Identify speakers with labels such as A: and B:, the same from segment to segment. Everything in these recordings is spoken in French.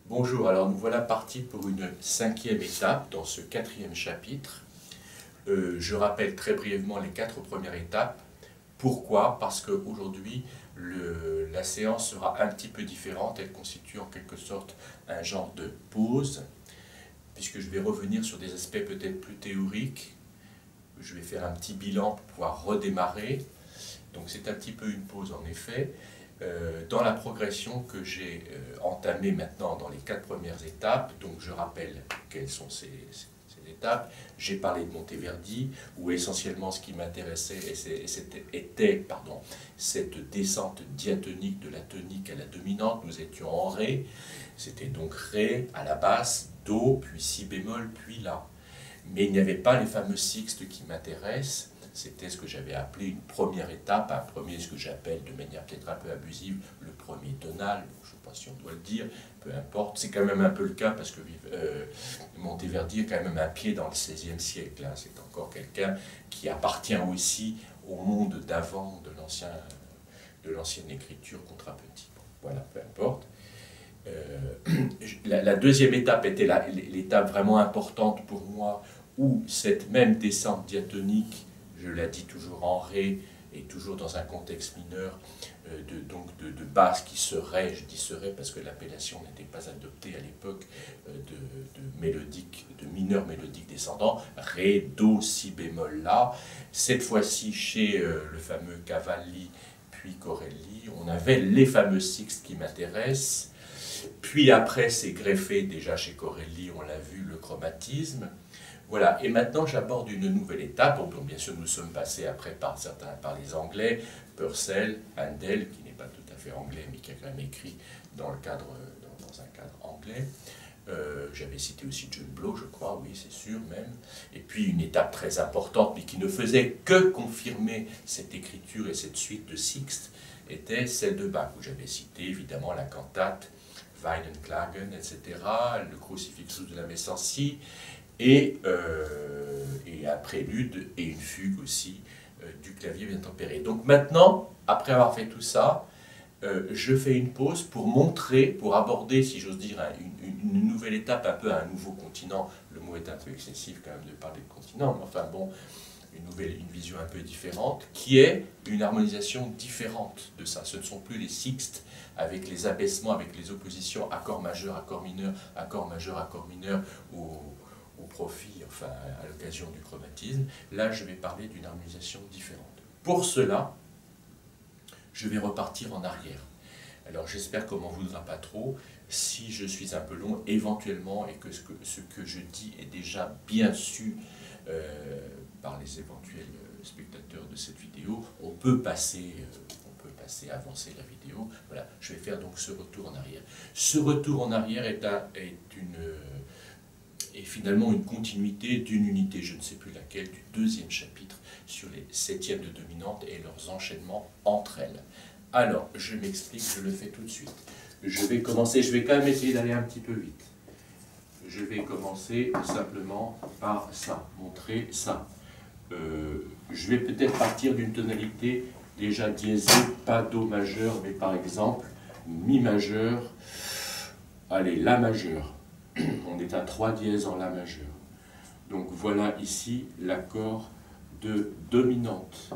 A: Bonjour, alors nous voilà partis pour une 5e étape dans ce 4e chapitre. Je rappelle très brièvement les 4 premières étapes. Pourquoi? Parce qu'aujourd'hui, la séance sera un petit peu différente. Elle constitue en quelque sorte un genre de pause, puisque je vais revenir sur des aspects peut-être plus théoriques. Je vais faire un petit bilan pour pouvoir redémarrer. Donc c'est un petit peu une pause en effet. Dans la progression que j'ai entamée maintenant dans les 4 premières étapes, donc je rappelle quelles sont ces étapes. J'ai parlé de Monteverdi, où essentiellement ce qui m'intéressait était cette descente diatonique de la tonique à la dominante. Nous étions en Ré, c'était donc Ré à la basse, Do, puis Si bémol, puis La. Mais il n'y avait pas les fameux sixtes qui m'intéressent. C'était ce que j'avais appelé une première étape, un premier, ce que j'appelle de manière peut-être un peu abusive, le premier tonal, je ne sais pas si on doit le dire, peu importe. C'est quand même un peu le cas parce que Monteverdi est quand même un pied dans le XVIe siècle. Hein. C'est encore quelqu'un qui appartient aussi au monde d'avant de l'ancienne écriture contrapuntique. Bon, voilà, peu importe. La deuxième étape était l'étape vraiment importante pour moi, où cette même descente diatonique, je la dis toujours en Ré et toujours dans un contexte mineur, de basse qui serait, je dis serait parce que l'appellation n'était pas adoptée à l'époque, de mineur mélodique descendant, Ré, Do, Si bémol, La. Cette fois-ci, chez le fameux Cavalli puis Corelli, on avait les fameux sixtes qui m'intéressent. Puis après, c'est greffé déjà chez Corelli, on l'a vu, le chromatisme. Voilà, et maintenant j'aborde une nouvelle étape, donc bien sûr nous sommes passés après par les Anglais, Purcell, Handel, qui n'est pas tout à fait anglais, mais qui a quand même écrit dans un cadre anglais. J'avais cité aussi John Blow, je crois, oui, c'est sûr même. Et puis une étape très importante, mais qui ne faisait que confirmer cette écriture et cette suite de sixtes, était celle de Bach, où j'avais cité évidemment la cantate, Weidenklagen, etc., le Crucifixus de la Messancy, et un prélude et une fugue aussi du clavier bien tempéré. Donc maintenant, après avoir fait tout ça, je fais une pause pour montrer, pour aborder, si j'ose dire, une nouvelle étape, un peu un nouveau continent. Le mot est un peu excessif quand même de parler de continent, mais enfin bon, une vision un peu différente, qui est une harmonisation différente de ça. Ce ne sont plus les sixtes avec les abaissements, avec les oppositions accord majeur, accord mineur, accord majeur, accord mineur, au profit, enfin à l'occasion du chromatisme. Là, je vais parler d'une harmonisation différente. Pour cela, je vais repartir en arrière. Alors j'espère qu'on m'en voudra pas trop. Si je suis un peu long, éventuellement, et que ce que je dis est déjà bien su par les éventuels spectateurs de cette vidéo, on peut avancer la vidéo. Voilà, je vais faire donc ce retour en arrière. Ce retour en arrière est finalement une continuité d'une unité, je ne sais plus laquelle, du 2e chapitre sur les 7e de dominante et leurs enchaînements entre elles. Alors, je m'explique, je le fais tout de suite. Je vais commencer, je vais quand même essayer d'aller un petit peu vite. Je vais commencer simplement par ça, montrer ça. Je vais peut-être partir d'une tonalité déjà diésée, pas Do majeur, mais par exemple Mi majeur, allez, La majeur. On est à 3 dièses en La majeur. Donc voilà ici l'accord de dominante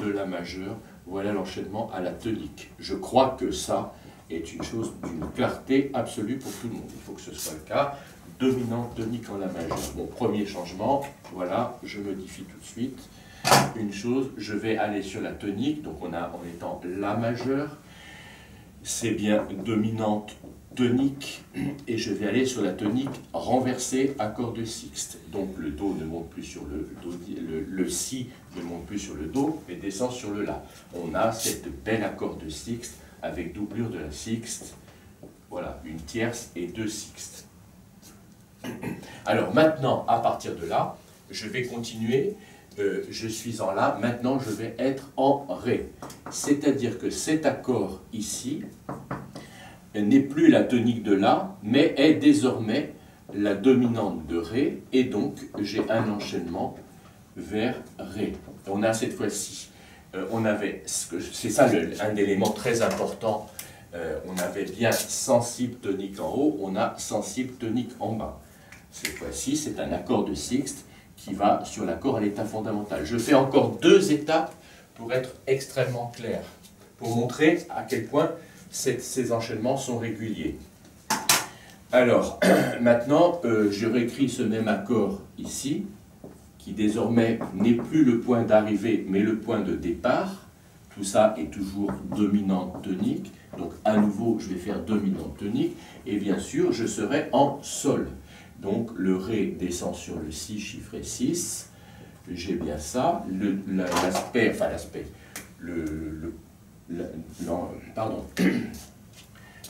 A: de La majeur. Voilà l'enchaînement à la tonique. Je crois que ça est une chose d'une clarté absolue pour tout le monde. Il faut que ce soit le cas. Dominante, tonique en La majeur. Bon, premier changement, voilà, je modifie tout de suite. Une chose, je vais aller sur la tonique, donc on est en La majeur. C'est bien dominante, tonique, et je vais aller sur la tonique renversée, accord de sixte. Donc le Do ne monte plus sur le Do, le Si ne monte plus sur le Do, mais descend sur le La. On a cette belle accord de sixte avec doublure de la sixte. Voilà, une tierce et 2 sixtes. Alors maintenant, à partir de là, je vais continuer. Je suis en La, maintenant je vais être en Ré. C'est-à-dire que cet accord ici n'est plus la tonique de La, mais est désormais la dominante de Ré, et donc j'ai un enchaînement vers Ré. On a cette fois-ci, c'est ça un élément très important on avait bien sensible tonique en haut, on a sensible tonique en bas. Cette fois-ci, c'est un accord de sixte qui va sur l'accord à l'état fondamental. Je fais encore 2 étapes pour être extrêmement clair, pour montrer à quel point ces enchaînements sont réguliers. Alors, maintenant, je réécris ce même accord ici, qui désormais n'est plus le point d'arrivée, mais le point de départ. Tout ça est toujours dominante tonique. Donc, à nouveau, je vais faire dominante tonique. Et bien sûr, je serai en sol. Donc, le Ré descend sur le Si chiffré 6. J'ai bien ça.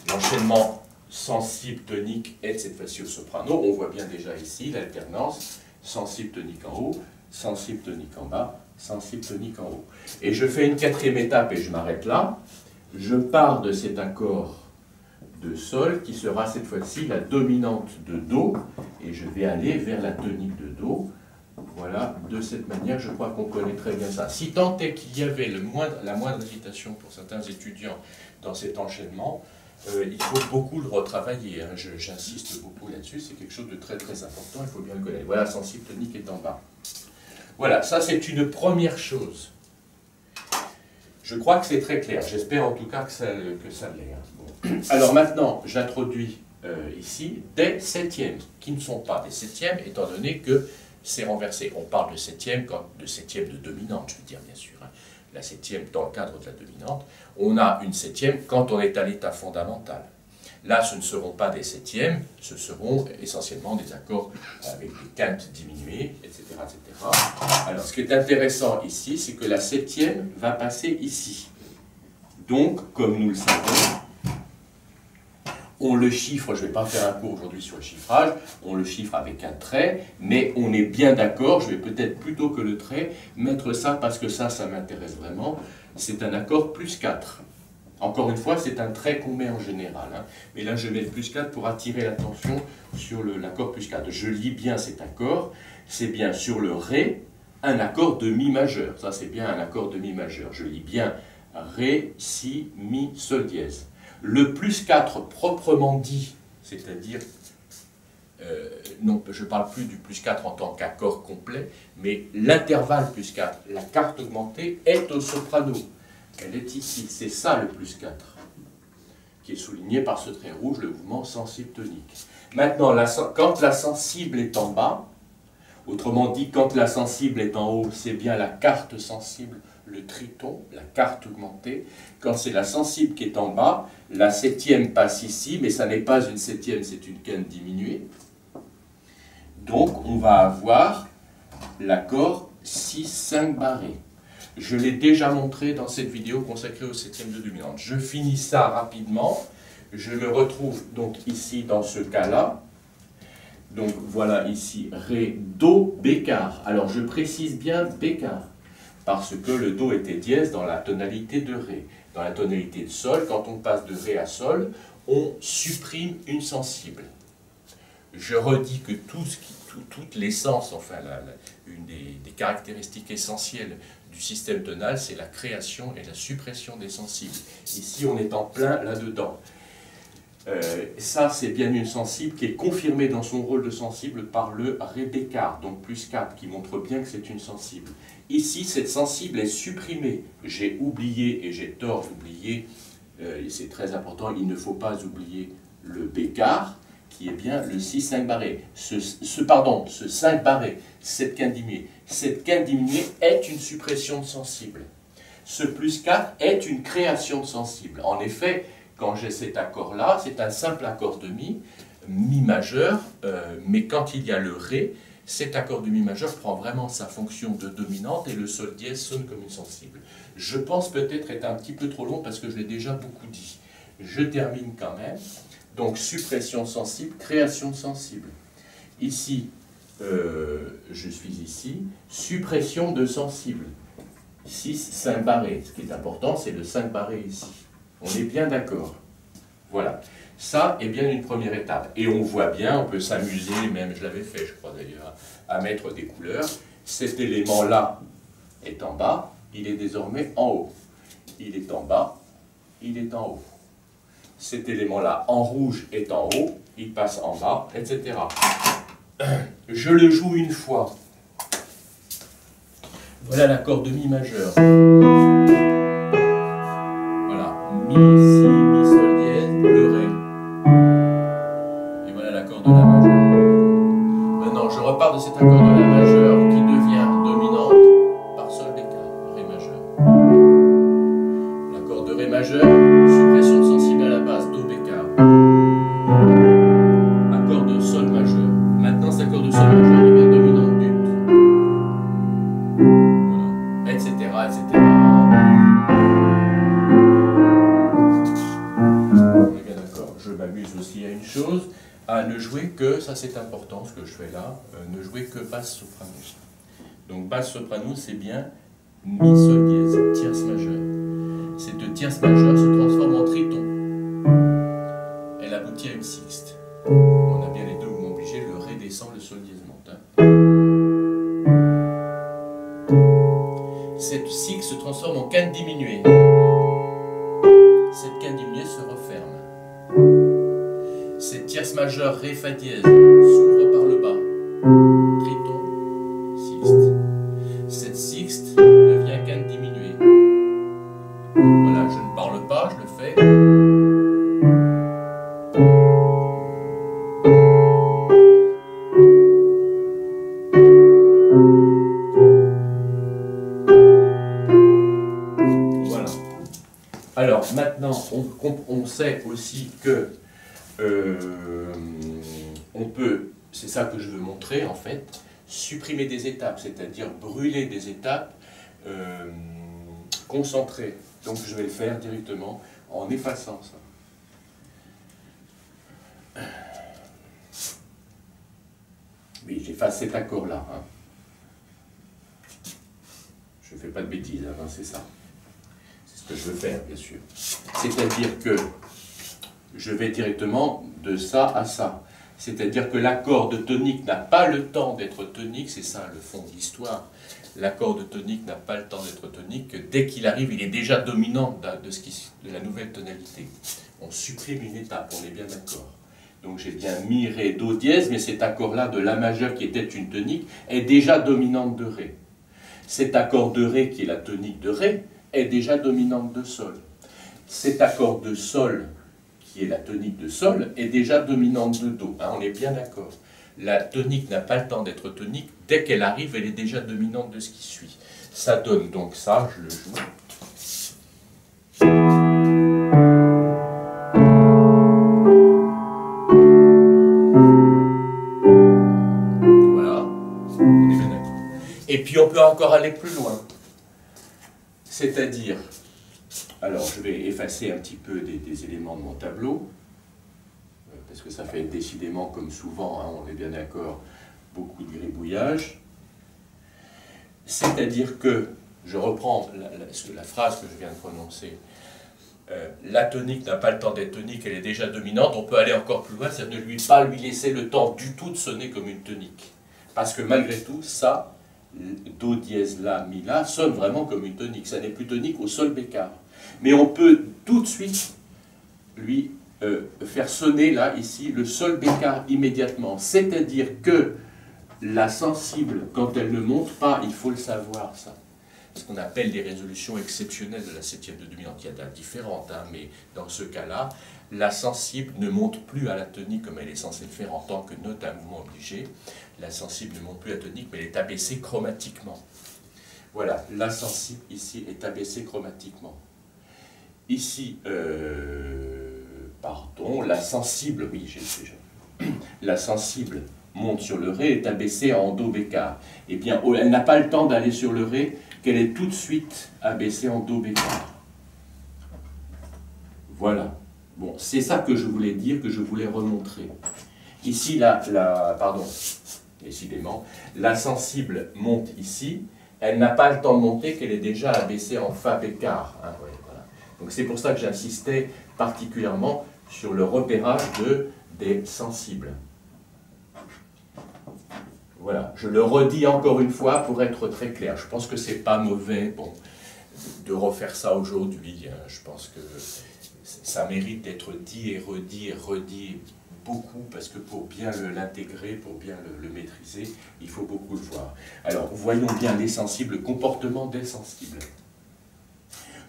A: L'enchaînement sensible tonique est cette fois-ci au soprano. On voit bien déjà ici l'alternance. Sensible tonique en haut, sensible tonique en bas, sensible tonique en haut. Et je fais une 4e étape et je m'arrête là. Je pars de cet accord de sol qui sera cette fois-ci la dominante de Do et je vais aller vers la tonique de Do. Voilà, de cette manière, je crois qu'on connaît très bien ça. Si tant est qu'il y avait la moindre hésitation pour certains étudiants dans cet enchaînement, il faut beaucoup le retravailler, hein. J'insiste beaucoup là-dessus, c'est quelque chose de très très important, il faut bien le connaître. Voilà, sensible tonique est en bas. Voilà, ça c'est une première chose. Je crois que c'est très clair, j'espère en tout cas que ça l'est. Hein. Bon. Alors maintenant, j'introduis ici des septièmes, qui ne sont pas des septièmes, étant donné que c'est renversé. On parle de septième de dominante, je veux dire bien sûr. Hein. La septième dans le cadre de la dominante. On a une septième quand on est à l'état fondamental. Là, ce ne seront pas des septièmes, ce seront essentiellement des accords avec des quintes diminuées, etc., etc. Alors, ce qui est intéressant ici, c'est que la septième va passer ici. Donc, comme nous le savons, on le chiffre, je ne vais pas faire un cours aujourd'hui sur le chiffrage, on le chiffre avec un trait, mais on est bien d'accord, je vais peut-être plutôt que le trait, mettre ça parce que ça m'intéresse vraiment, c'est un accord plus 4. Encore une fois, c'est un trait qu'on met en général, hein. Mais là je mets le plus 4 pour attirer l'attention sur l'accord plus 4. Je lis bien cet accord, c'est bien sur le Ré, un accord de Mi majeur, ça c'est bien un accord de Mi majeur, je lis bien Ré, Si, Mi, Sol dièse. Le plus 4 proprement dit, c'est-à-dire, non, je ne parle plus du plus 4 en tant qu'accord complet, mais l'intervalle plus 4, la quarte augmentée, est au soprano. Elle est ici, c'est ça le plus 4, qui est souligné par ce trait rouge, le mouvement sensible tonique. Maintenant, quand la sensible est en bas, autrement dit, quand la sensible est en haut, c'est bien la quarte sensible, le triton, la quarte augmentée. Quand c'est la sensible qui est en bas, la septième passe ici, mais ça n'est pas une septième, c'est une quinte diminuée. Donc, on va avoir l'accord 6-5 barré. Je l'ai déjà montré dans cette vidéo consacrée au septième de dominante. Je finis ça rapidement. Je me retrouve donc ici dans ce cas-là. Donc voilà ici Ré, Do, Bécard. Alors je précise bien Bécard, parce que le Do était dièse dans la tonalité de Ré. Dans la tonalité de Sol, quand on passe de Ré à Sol, on supprime une sensible. Je redis que toute l'essence, enfin une des caractéristiques essentielles du système tonal, c'est la création et la suppression des sensibles. Ici, on est en plein là-dedans. Ça, c'est bien une sensible qui est confirmée dans son rôle de sensible par le Ré Bécard, donc plus 4, qui montre bien que c'est une sensible. Ici, cette sensible est supprimée. J'ai oublié, et j'ai tort d'oublier, c'est très important, il ne faut pas oublier le Bécard, qui est bien le 6-5 barré. Ce 5 barré, cette quinte diminuée. Cette quinte diminuée est une suppression de sensible. Ce plus 4 est une création de sensible. En effet, quand j'ai cet accord-là, c'est un simple accord de Mi, Mi majeur, mais quand il y a le Ré, cet accord de Mi majeur prend vraiment sa fonction de dominante et le Sol dièse sonne comme une sensible. Je pense peut-être être un petit peu trop long parce que je l'ai déjà beaucoup dit. Je termine quand même. Donc suppression sensible, création sensible. Ici, je suis ici, suppression de sensible. 6, 5 barré. Ce qui est important, c'est le 5 barré ici. On est bien d'accord. Voilà. Ça est bien une première étape. Et on voit bien, on peut s'amuser, même je l'avais fait, je crois d'ailleurs, à mettre des couleurs. Cet élément-là est en bas, il est désormais en haut. Il est en bas, il est en haut. cet élément-là en rouge est en haut, il passe en bas, etc. Je le joue une fois. Voilà l'accord de Mi majeur. Voilà, Mi, Si, Mi, Sol dièse, le Ré. Et voilà l'accord de La majeur. Maintenant, je repars de cet accord de La majeur qui devient dominante par Sol bécard, Ré majeur. L'accord de Ré majeur, suppression sensible à la basse, Do bécard. Accord de Sol majeur. Maintenant, cet accord de Sol majeur devient dominante d'ut. Voilà, etc., etc. On est bien d'accord. Je m'amuse aussi à une chose, à ne jouer que, ça c'est important ce que je fais là, ne jouer que basse soprano. Donc basse soprano, c'est bien Mi, Sol dièse, tierce majeure. Cette tierce majeure se transforme en triton. Elle aboutit à une sixte. On a bien les deux mouvements obligés, le Ré descend, le Sol dièse monte. Cette sixte se transforme en quinte diminuée. Cette quinte diminuée se referme. Cette tierce majeure, Ré, Fa dièse, s'ouvre par le bas. Triton, sixte. Cette sixte devient quinte diminuée. Voilà, je ne parle pas, je le fais. Voilà. Alors, maintenant, on sait aussi que on peut, c'est ça que je veux montrer en fait, supprimer des étapes, c'est-à-dire brûler des étapes concentrées. Donc je vais le faire directement en effaçant ça. Oui, j'efface cet accord-là. Hein. Je ne fais pas de bêtises, hein, c'est ça. C'est ce que je veux faire, bien sûr. C'est-à-dire que je vais directement de ça à ça. C'est-à-dire que l'accord de tonique n'a pas le temps d'être tonique, c'est ça le fond de l'histoire. L'accord de tonique n'a pas le temps d'être tonique, dès qu'il arrive, il est déjà dominant de la nouvelle tonalité. On supprime une étape, on est bien d'accord. Donc j'ai bien Mi, Ré, Do dièse, mais cet accord-là de La majeur qui était une tonique est déjà dominante de Ré. Cet accord de Ré qui est la tonique de Ré est déjà dominante de Sol. Cet accord de Sol qui est la tonique de Sol est déjà dominante de Do. Hein, on est bien d'accord. La tonique n'a pas le temps d'être tonique. Dès qu'elle arrive, elle est déjà dominante de ce qui suit. Ça donne donc ça, je le joue. Voilà, on est bien d'accord. Et puis on peut encore aller plus loin. C'est-à-dire, alors je vais effacer un petit peu des éléments de mon tableau, parce que ça fait décidément, comme souvent, hein, on est bien d'accord, beaucoup de gribouillage. C'est-à-dire que, je reprends la phrase que je viens de prononcer, la tonique n'a pas le temps d'être tonique, elle est déjà dominante, on peut aller encore plus loin, c'est-à-dire ne pas lui laisser le temps du tout de sonner comme une tonique. Parce que malgré tout, ça, Do dièse La, Mi, La, sonne vraiment comme une tonique, ça n'est plus tonique au Sol bécard. Mais on peut tout de suite lui faire sonner là, ici, le Sol bécard immédiatement. C'est-à-dire que la sensible, quand elle ne monte pas, il faut le savoir, ça. Ce qu'on appelle les résolutions exceptionnelles de la septième de dominante. Il y a différentes, hein, mais dans ce cas-là, la sensible ne monte plus à la tonique comme elle est censée le faire en tant que note à mouvement obligé. La sensible ne monte plus à la tonique, mais elle est abaissée chromatiquement. Voilà, la sensible ici est abaissée chromatiquement. Ici, pardon, la sensible, oui, j'ai déjà. La sensible monte sur le Ré, est abaissée en Do bécard. Eh bien, elle n'a pas le temps d'aller sur le Ré, qu'elle est tout de suite abaissée en Do bécard. Voilà. Bon, c'est ça que je voulais dire, que je voulais remontrer. Ici, pardon, décidément, la sensible monte ici, elle n'a pas le temps de monter, qu'elle est déjà abaissée en Fa bécard. Hein, ouais, voilà. Donc c'est pour ça que j'insistais particulièrement sur le repérage des sensibles. Voilà, je le redis encore une fois pour être très clair. Je pense que c'est pas mauvais, bon, de refaire ça aujourd'hui. Je pense que ça mérite d'être dit et redit beaucoup, parce que pour bien l'intégrer, pour bien le maîtriser, il faut beaucoup le voir. Alors, voyons bien les sensibles, le comportement des sensibles.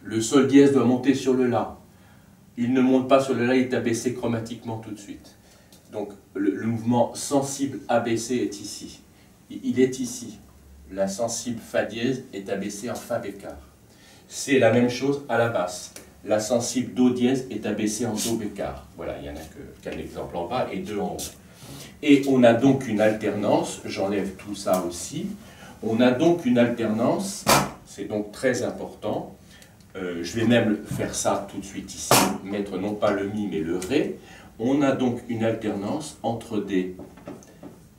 A: Le sol dièse doit monter sur le la. Il ne monte pas sur le la, il est abaissé chromatiquement tout de suite. Donc, le mouvement sensible abaissé est ici. Il est ici. La sensible fa dièse est abaissée en fa bécard. C'est la même chose à la basse. La sensible do dièse est abaissée en do bécard. Voilà, il n'y en a qu'un exemple en bas et deux en haut. Et on a donc une alternance, j'enlève tout ça aussi. On a donc une alternance, c'est donc très important. Je vais même faire ça tout de suite ici, mettre non pas le mi mais le ré. On a donc une alternance entre des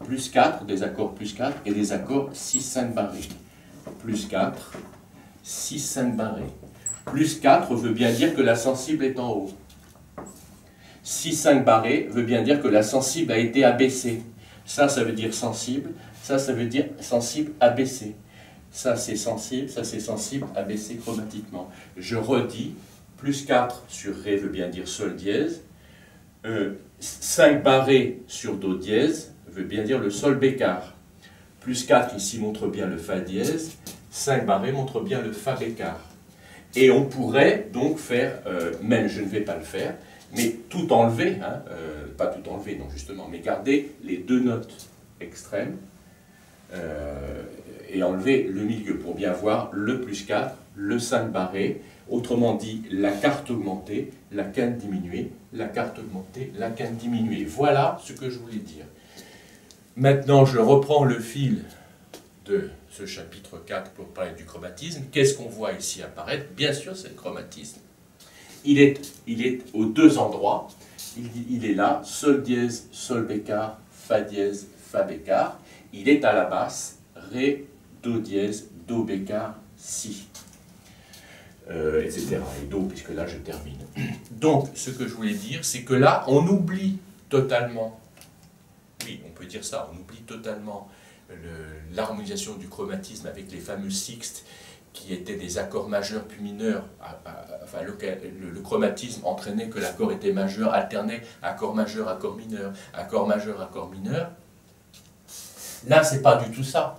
A: plus 4, des accords plus 4 et des accords 6-5 barrés. Plus 4, 6-5 barrés. Plus 4 veut bien dire que la sensible est en haut. 6-5 barrés veut bien dire que la sensible a été abaissée. Ça veut dire sensible. Ça veut dire sensible abaissé. Ça, c'est sensible abaissé chromatiquement. Je redis, plus 4 sur ré veut bien dire sol dièse. 5 barrés sur do dièse veut bien dire le sol bécard. Plus 4 ici montre bien le fa dièse. 5 barrés montre bien le fa bécard. Et on pourrait donc faire, même je ne vais pas le faire, mais tout enlever, hein, pas tout enlever, non justement, mais garder les deux notes extrêmes et enlever le milieu pour bien voir le plus 4, le 5 barré, autrement dit la quarte augmentée, la quinte diminuée, la quarte augmentée, la quinte diminuée. Voilà ce que je voulais dire. Maintenant, je reprends le fil de ce chapitre 4 pour parler du chromatisme. Qu'est-ce qu'on voit ici apparaître? Bien sûr, c'est le chromatisme. Il est aux deux endroits. Il est là, sol dièse, sol bécard, fa dièse, fa bécard. Il est à la basse, ré, do dièse, do bécard, si. Etc. Et do, puisque là je termine. Donc, ce que je voulais dire, c'est que là, on oublie totalement, oui, on peut dire ça, on oublie totalement l'harmonisation du chromatisme avec les fameux sixtes qui étaient des accords majeurs puis mineurs. Enfin, le chromatisme entraînait que l'accord était majeur, alternait accord majeur, accord mineur, accord majeur, accord mineur. Là, c'est pas du tout ça.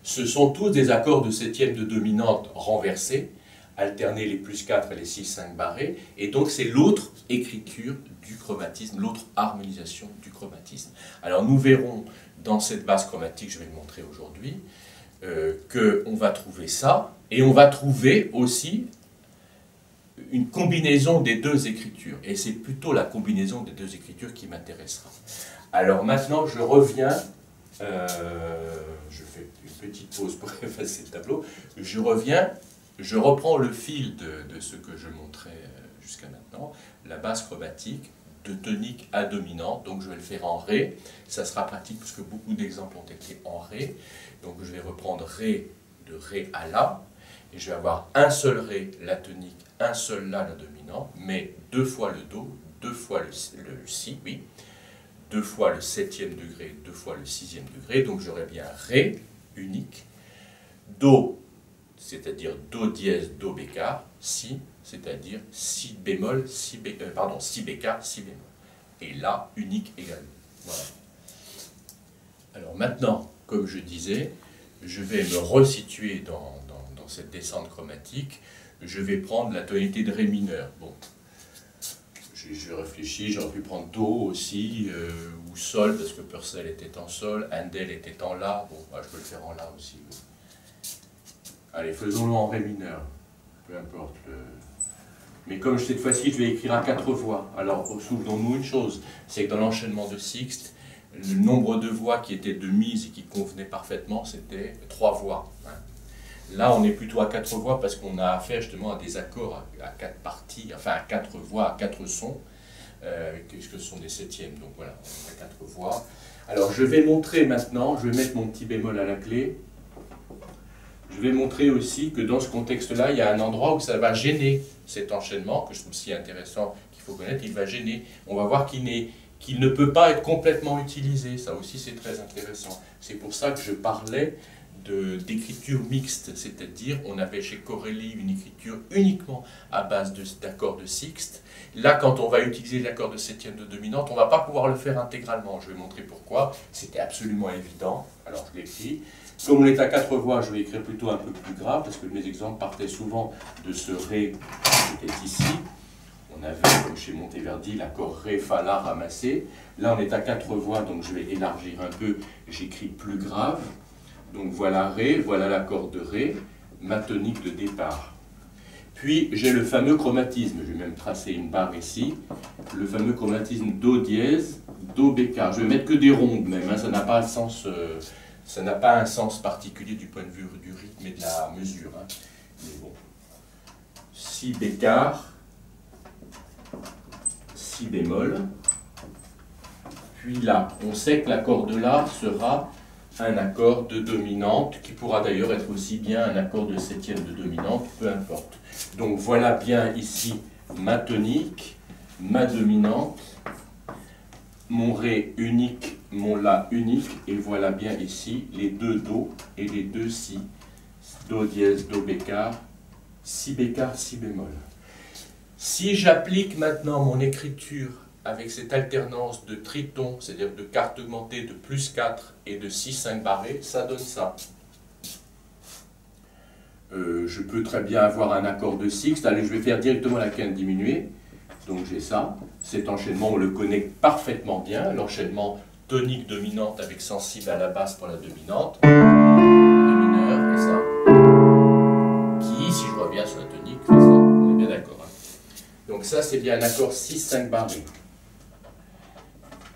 A: Ce sont tous des accords de septième de dominante renversés, alterner les plus 4 et les 6-5 barrés, et donc c'est l'autre écriture du chromatisme, l'autre harmonisation du chromatisme. Alors nous verrons dans cette base chromatique, je vais le montrer aujourd'hui, qu'on va trouver ça, et on va trouver aussi une combinaison des deux écritures, et c'est plutôt la combinaison des deux écritures qui m'intéressera. Alors maintenant je reviens, je fais une petite pause pour effacer le tableau, je reprends le fil de ce que je montrais jusqu'à maintenant, la base chromatique de tonique à dominante, donc je vais le faire en ré, ça sera pratique parce que beaucoup d'exemples ont été en ré, donc je vais reprendre ré de ré à la, et je vais avoir un seul ré, la tonique, un seul la, la dominante, mais deux fois le do, deux fois le si, oui, deux fois le septième degré, deux fois le sixième degré, donc j'aurai bien ré unique, do, c'est-à-dire do dièse, do bécard, si, c'est-à-dire si bémol, si bécard, si bémol. Et la unique également. Voilà. Alors maintenant, comme je disais, je vais me resituer dans cette descente chromatique. Je vais prendre la tonalité de ré mineur. Bon, je réfléchis, j'aurais pu prendre do aussi, ou sol, parce que Purcell était en sol, Handel était en la. Bon, bah, je peux le faire en la aussi. Oui. Allez, faisons-le en ré mineur, peu importe. Mais comme cette fois-ci, je vais écrire à 4 voix. Alors, souvenons-nous une chose, c'est que dans l'enchaînement de sixte, le nombre de voix qui étaient de mise et qui convenaient parfaitement, c'était 3 voix. Hein. Là, on est plutôt à 4 voix parce qu'on a affaire justement à des accords à 4 parties, enfin à 4 voix, à 4 sons, puisque ce sont des septièmes. Donc voilà, on a 4 voix. Alors, je vais montrer maintenant, je vais mettre mon petit bémol à la clé. Je vais montrer aussi que dans ce contexte-là, il y a un endroit où ça va gêner cet enchaînement, que je trouve si intéressant qu'il faut connaître, il va gêner. On va voir qu'il ne peut pas être complètement utilisé. Ça aussi, c'est très intéressant. C'est pour ça que je parlais d'écriture mixte, c'est-à-dire on avait chez Corelli une écriture uniquement à base d'accords de sixte. Là, quand on va utiliser l'accord de septième de dominante, on ne va pas pouvoir le faire intégralement. Je vais montrer pourquoi. C'était absolument évident. Alors je l'écris. Comme on est à 4 voix, je vais écrire plutôt un peu plus grave, parce que mes exemples partaient souvent de ce Ré qui était ici. On avait, comme chez Monteverdi, l'accord Ré, Fa, La ramassé. Là, on est à 4 voix, donc je vais élargir un peu. J'écris plus grave. Donc voilà Ré, voilà l'accord de Ré, ma tonique de départ. Puis j'ai le fameux chromatisme, je vais même tracer une barre ici, le fameux chromatisme Do dièse, Do bécard. Je vais mettre que des rondes même, hein, ça n'a pas un sens particulier du point de vue du rythme et de la mesure. Hein. Mais bon. Si bécard, si bémol, puis là, on sait que l'accord de La sera un accord de dominante, qui pourra d'ailleurs être aussi bien un accord de septième de dominante, peu importe. Donc voilà bien ici ma tonique, ma dominante, mon Ré unique, mon La unique, et voilà bien ici les deux Do et les deux Si, Do dièse, Do bécard, Si bécard, Si bémol. Si j'applique maintenant mon écriture avec cette alternance de tritons, c'est-à-dire de quarte augmentée de plus 4 et de 6, 5 barrés, ça donne ça. Je peux très bien avoir un accord de sixte. Allez, je vais faire directement la quinte diminuée. Donc j'ai ça. Cet enchaînement, on le connaît parfaitement bien. L'enchaînement tonique dominante avec sensible à la basse pour la dominante. Ré mineur et ça. Qui, si je reviens sur la tonique, fait ça. On est bien d'accord. Hein. Donc ça, c'est bien un accord 6, 5 barrés.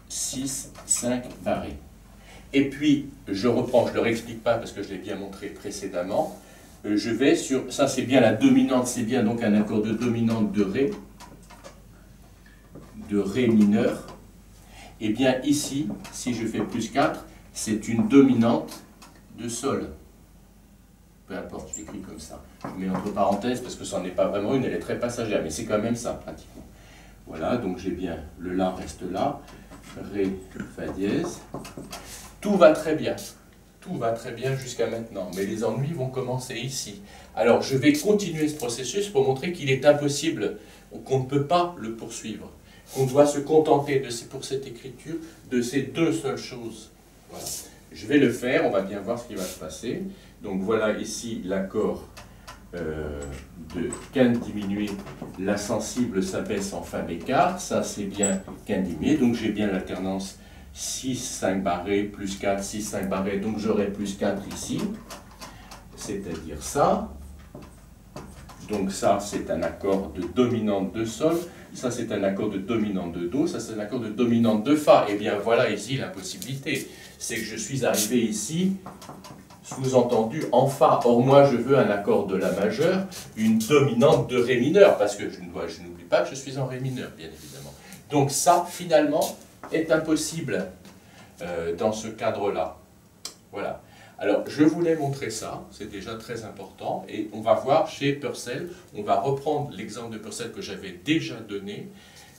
A: 6, 5 barrés. Et puis, je reprends, je ne le réexplique pas parce que je l'ai bien montré précédemment. Je vais sur, ça c'est bien la dominante, c'est bien donc un accord de dominante de Ré mineur. Et bien ici, si je fais plus 4, c'est une dominante de Sol. Peu importe, je l'écris comme ça. Je mets entre parenthèses parce que ça n'en est pas vraiment une, elle est très passagère, mais c'est quand même ça pratiquement. Voilà, donc j'ai bien le La reste là. Ré, Fa dièse. Tout va très bien. Tout va très bien jusqu'à maintenant. Mais les ennuis vont commencer ici. Alors, je vais continuer ce processus pour montrer qu'il est impossible, qu'on ne peut pas le poursuivre. Qu'on doit se contenter, pour cette écriture, de ces deux seules choses. Voilà. Je vais le faire, on va bien voir ce qui va se passer. Donc voilà ici l'accord de quinte diminuée, la sensible s'abaisse en Fa bécard, ça c'est bien quinte diminuée, donc j'ai bien l'alternance 6, 5 barrés, plus 4, 6, 5 barrés, donc j'aurai plus 4 ici, c'est-à-dire ça. Donc ça c'est un accord de dominante de Sol, ça c'est un accord de dominante de Do, ça c'est un accord de dominante de Fa. Et bien voilà ici l'impossibilité, c'est que je suis arrivé ici, sous-entendu en Fa. Or moi je veux un accord de La majeur, une dominante de Ré mineur, parce que je n'oublie pas que je suis en Ré mineur, bien évidemment. Donc ça, finalement, est impossible dans ce cadre-là. Voilà. Alors, je voulais montrer ça, c'est déjà très important, et on va voir chez Purcell, on va reprendre l'exemple de Purcell que j'avais déjà donné,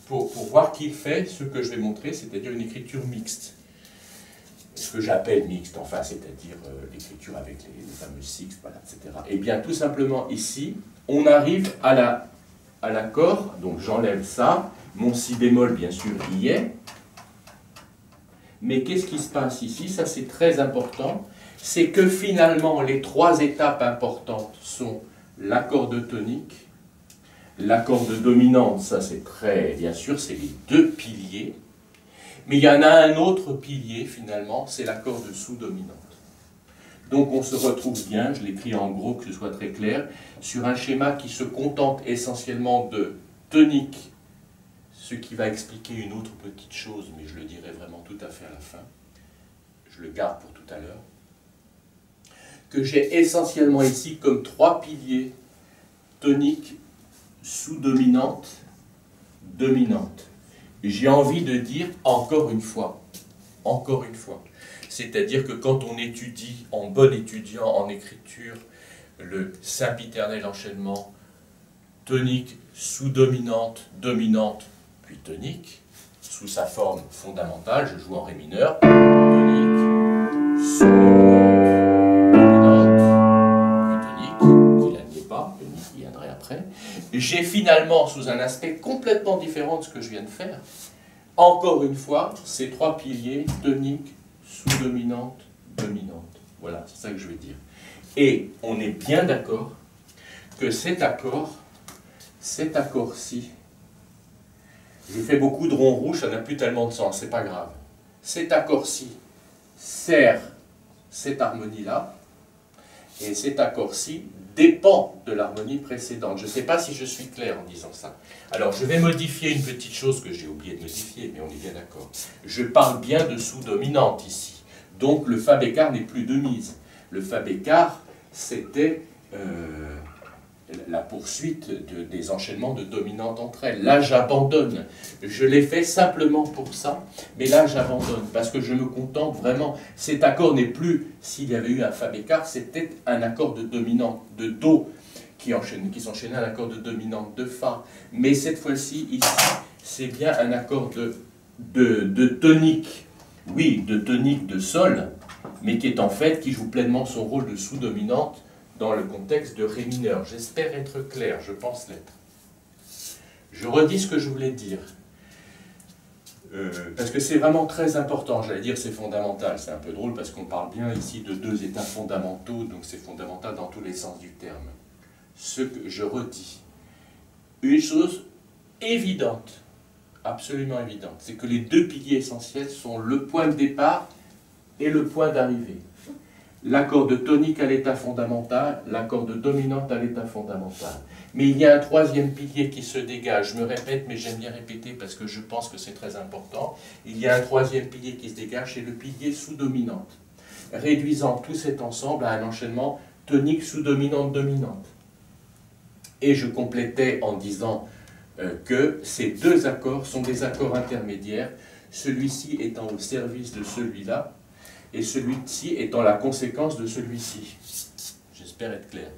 A: pour voir qu'il fait ce que je vais montrer, c'est-à-dire une écriture mixte. Ce que j'appelle mixte, enfin, c'est-à-dire l'écriture avec les fameux sixtes, voilà, etc. Et bien, tout simplement, ici, on arrive à l'accord, donc j'enlève ça, mon si bémol, bien sûr, y est, mais qu'est-ce qui se passe ici? Ça, c'est très important, c'est que finalement, les trois étapes importantes sont l'accord de tonique, l'accord de dominante, ça c'est très, bien sûr, c'est les deux piliers, mais il y en a un autre pilier, finalement, c'est l'accord de sous-dominante. Donc on se retrouve bien, je l'écris en gros, que ce soit très clair, sur un schéma qui se contente essentiellement de tonique, ce qui va expliquer une autre petite chose, mais je le dirai vraiment tout à fait à la fin. Je le garde pour tout à l'heure. Que j'ai essentiellement ici comme trois piliers, tonique, sous-dominante, dominante. J'ai envie de dire encore une fois, c'est-à-dire que quand on étudie en bon étudiant en écriture le sempiternel enchaînement tonique, sous-dominante, dominante, puis tonique, sous sa forme fondamentale, je joue en Ré mineur, tonique, sous-dominante, dominante, après, j'ai finalement, sous un aspect complètement différent de ce que je viens de faire, encore une fois, ces trois piliers, tonique, sous-dominante, dominante. Voilà, c'est ça que je veux dire. Et on est bien d'accord que cet accord-ci, je fais beaucoup de ronds rouges, ça n'a plus tellement de sens, c'est pas grave. Cet accord-ci sert cette harmonie-là, et cet accord-ci dépend de l'harmonie précédente. Je ne sais pas si je suis clair en disant ça. Alors, je vais modifier une petite chose que j'ai oublié de modifier, mais on est bien d'accord. Je parle bien de sous-dominante ici. Donc, le fa bécard n'est plus de mise. Le fa bécard, c'était la poursuite des enchaînements de dominantes entre elles. Là, j'abandonne. Je l'ai fait simplement pour ça, mais là, j'abandonne, parce que je me contente vraiment. Cet accord n'est plus, s'il y avait eu un fa bécard, c'était un accord de dominante, de do, qui s'enchaînait à un accord de dominante de fa. Mais cette fois-ci, ici, c'est bien un accord de tonique. Oui, de tonique de sol, mais qui est en fait, qui joue pleinement son rôle de sous-dominante dans le contexte de ré mineur. J'espère être clair, je pense l'être. Je redis ce que je voulais dire. Parce que c'est vraiment très important, j'allais dire c'est fondamental. C'est un peu drôle parce qu'on parle bien ici de deux états fondamentaux, donc c'est fondamental dans tous les sens du terme. Ce que je redis, une chose évidente, absolument évidente, c'est que les deux piliers essentiels sont le point de départ et le point d'arrivée. L'accord de tonique à l'état fondamental, l'accord de dominante à l'état fondamental. Mais il y a un troisième pilier qui se dégage. Je me répète, mais j'aime bien répéter parce que je pense que c'est très important. Il y a un troisième pilier qui se dégage, c'est le pilier sous-dominante, réduisant tout cet ensemble à un enchaînement tonique sous-dominante dominante. Et je complétais en disant que ces deux accords sont des accords intermédiaires, celui-ci étant au service de celui-là, et celui-ci étant la conséquence de celui-ci. J'espère être clair.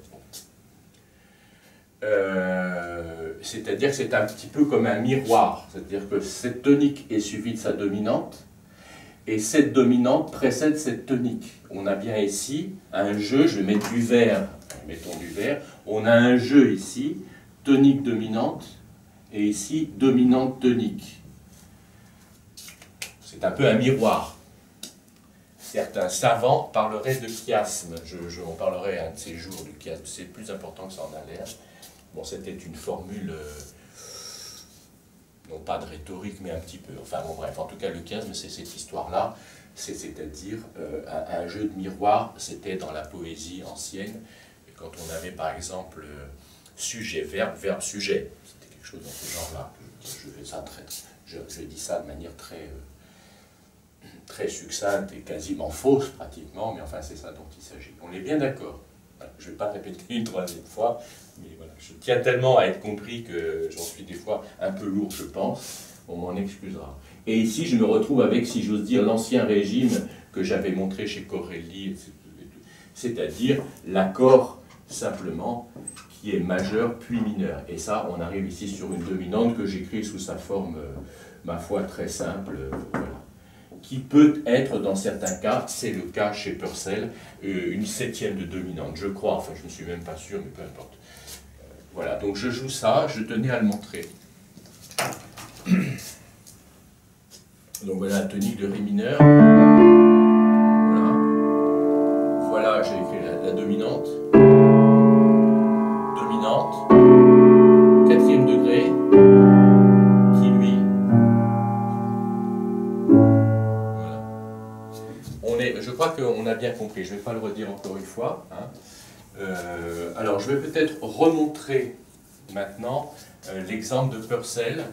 A: C'est-à-dire que c'est un petit peu comme un miroir, c'est-à-dire que cette tonique est suivie de sa dominante, et cette dominante précède cette tonique. On a bien ici un jeu, je vais mettre du vert, mettons du vert, on a un jeu ici, tonique dominante, et ici dominante tonique. C'est un peu un miroir. Certains savants parleraient de chiasme. On parlerait un de ces jours du chiasme. C'est plus important que ça en a l'air. Bon, c'était une formule, non pas de rhétorique, mais un petit peu. Enfin bon, bref, en tout cas, le chiasme, c'est cette histoire-là. C'est-à-dire, un jeu de miroir, c'était dans la poésie ancienne. Et quand on avait, par exemple, sujet, verbe, verbe, sujet. C'était quelque chose dans ce genre-là. Je dis ça de manière très succincte et quasiment fausse pratiquement, mais enfin c'est ça dont il s'agit. On est bien d'accord. Voilà, je ne vais pas répéter une troisième fois, mais voilà, je tiens tellement à être compris que j'en suis des fois un peu lourd, je pense. On m'en excusera. Et ici, je me retrouve avec, si j'ose dire, l'ancien régime que j'avais montré chez Corelli, c'est-à-dire l'accord simplement qui est majeur puis mineur. Et ça, on arrive ici sur une dominante que j'écris sous sa forme, ma foi, très simple, voilà, qui peut être, dans certains cas, c'est le cas chez Purcell, une septième de dominante, je crois, enfin je ne suis même pas sûr, mais peu importe. Voilà, donc je joue ça, je tenais à le montrer. Donc voilà la tonique de ré mineur. Voilà, voilà j'ai écrit la dominante. Dominante. Quatrième degré. Qui lui. Voilà. Je crois qu'on a bien compris, je ne vais pas le redire encore une fois. Hein. Alors je vais peut-être remontrer maintenant l'exemple de Purcell,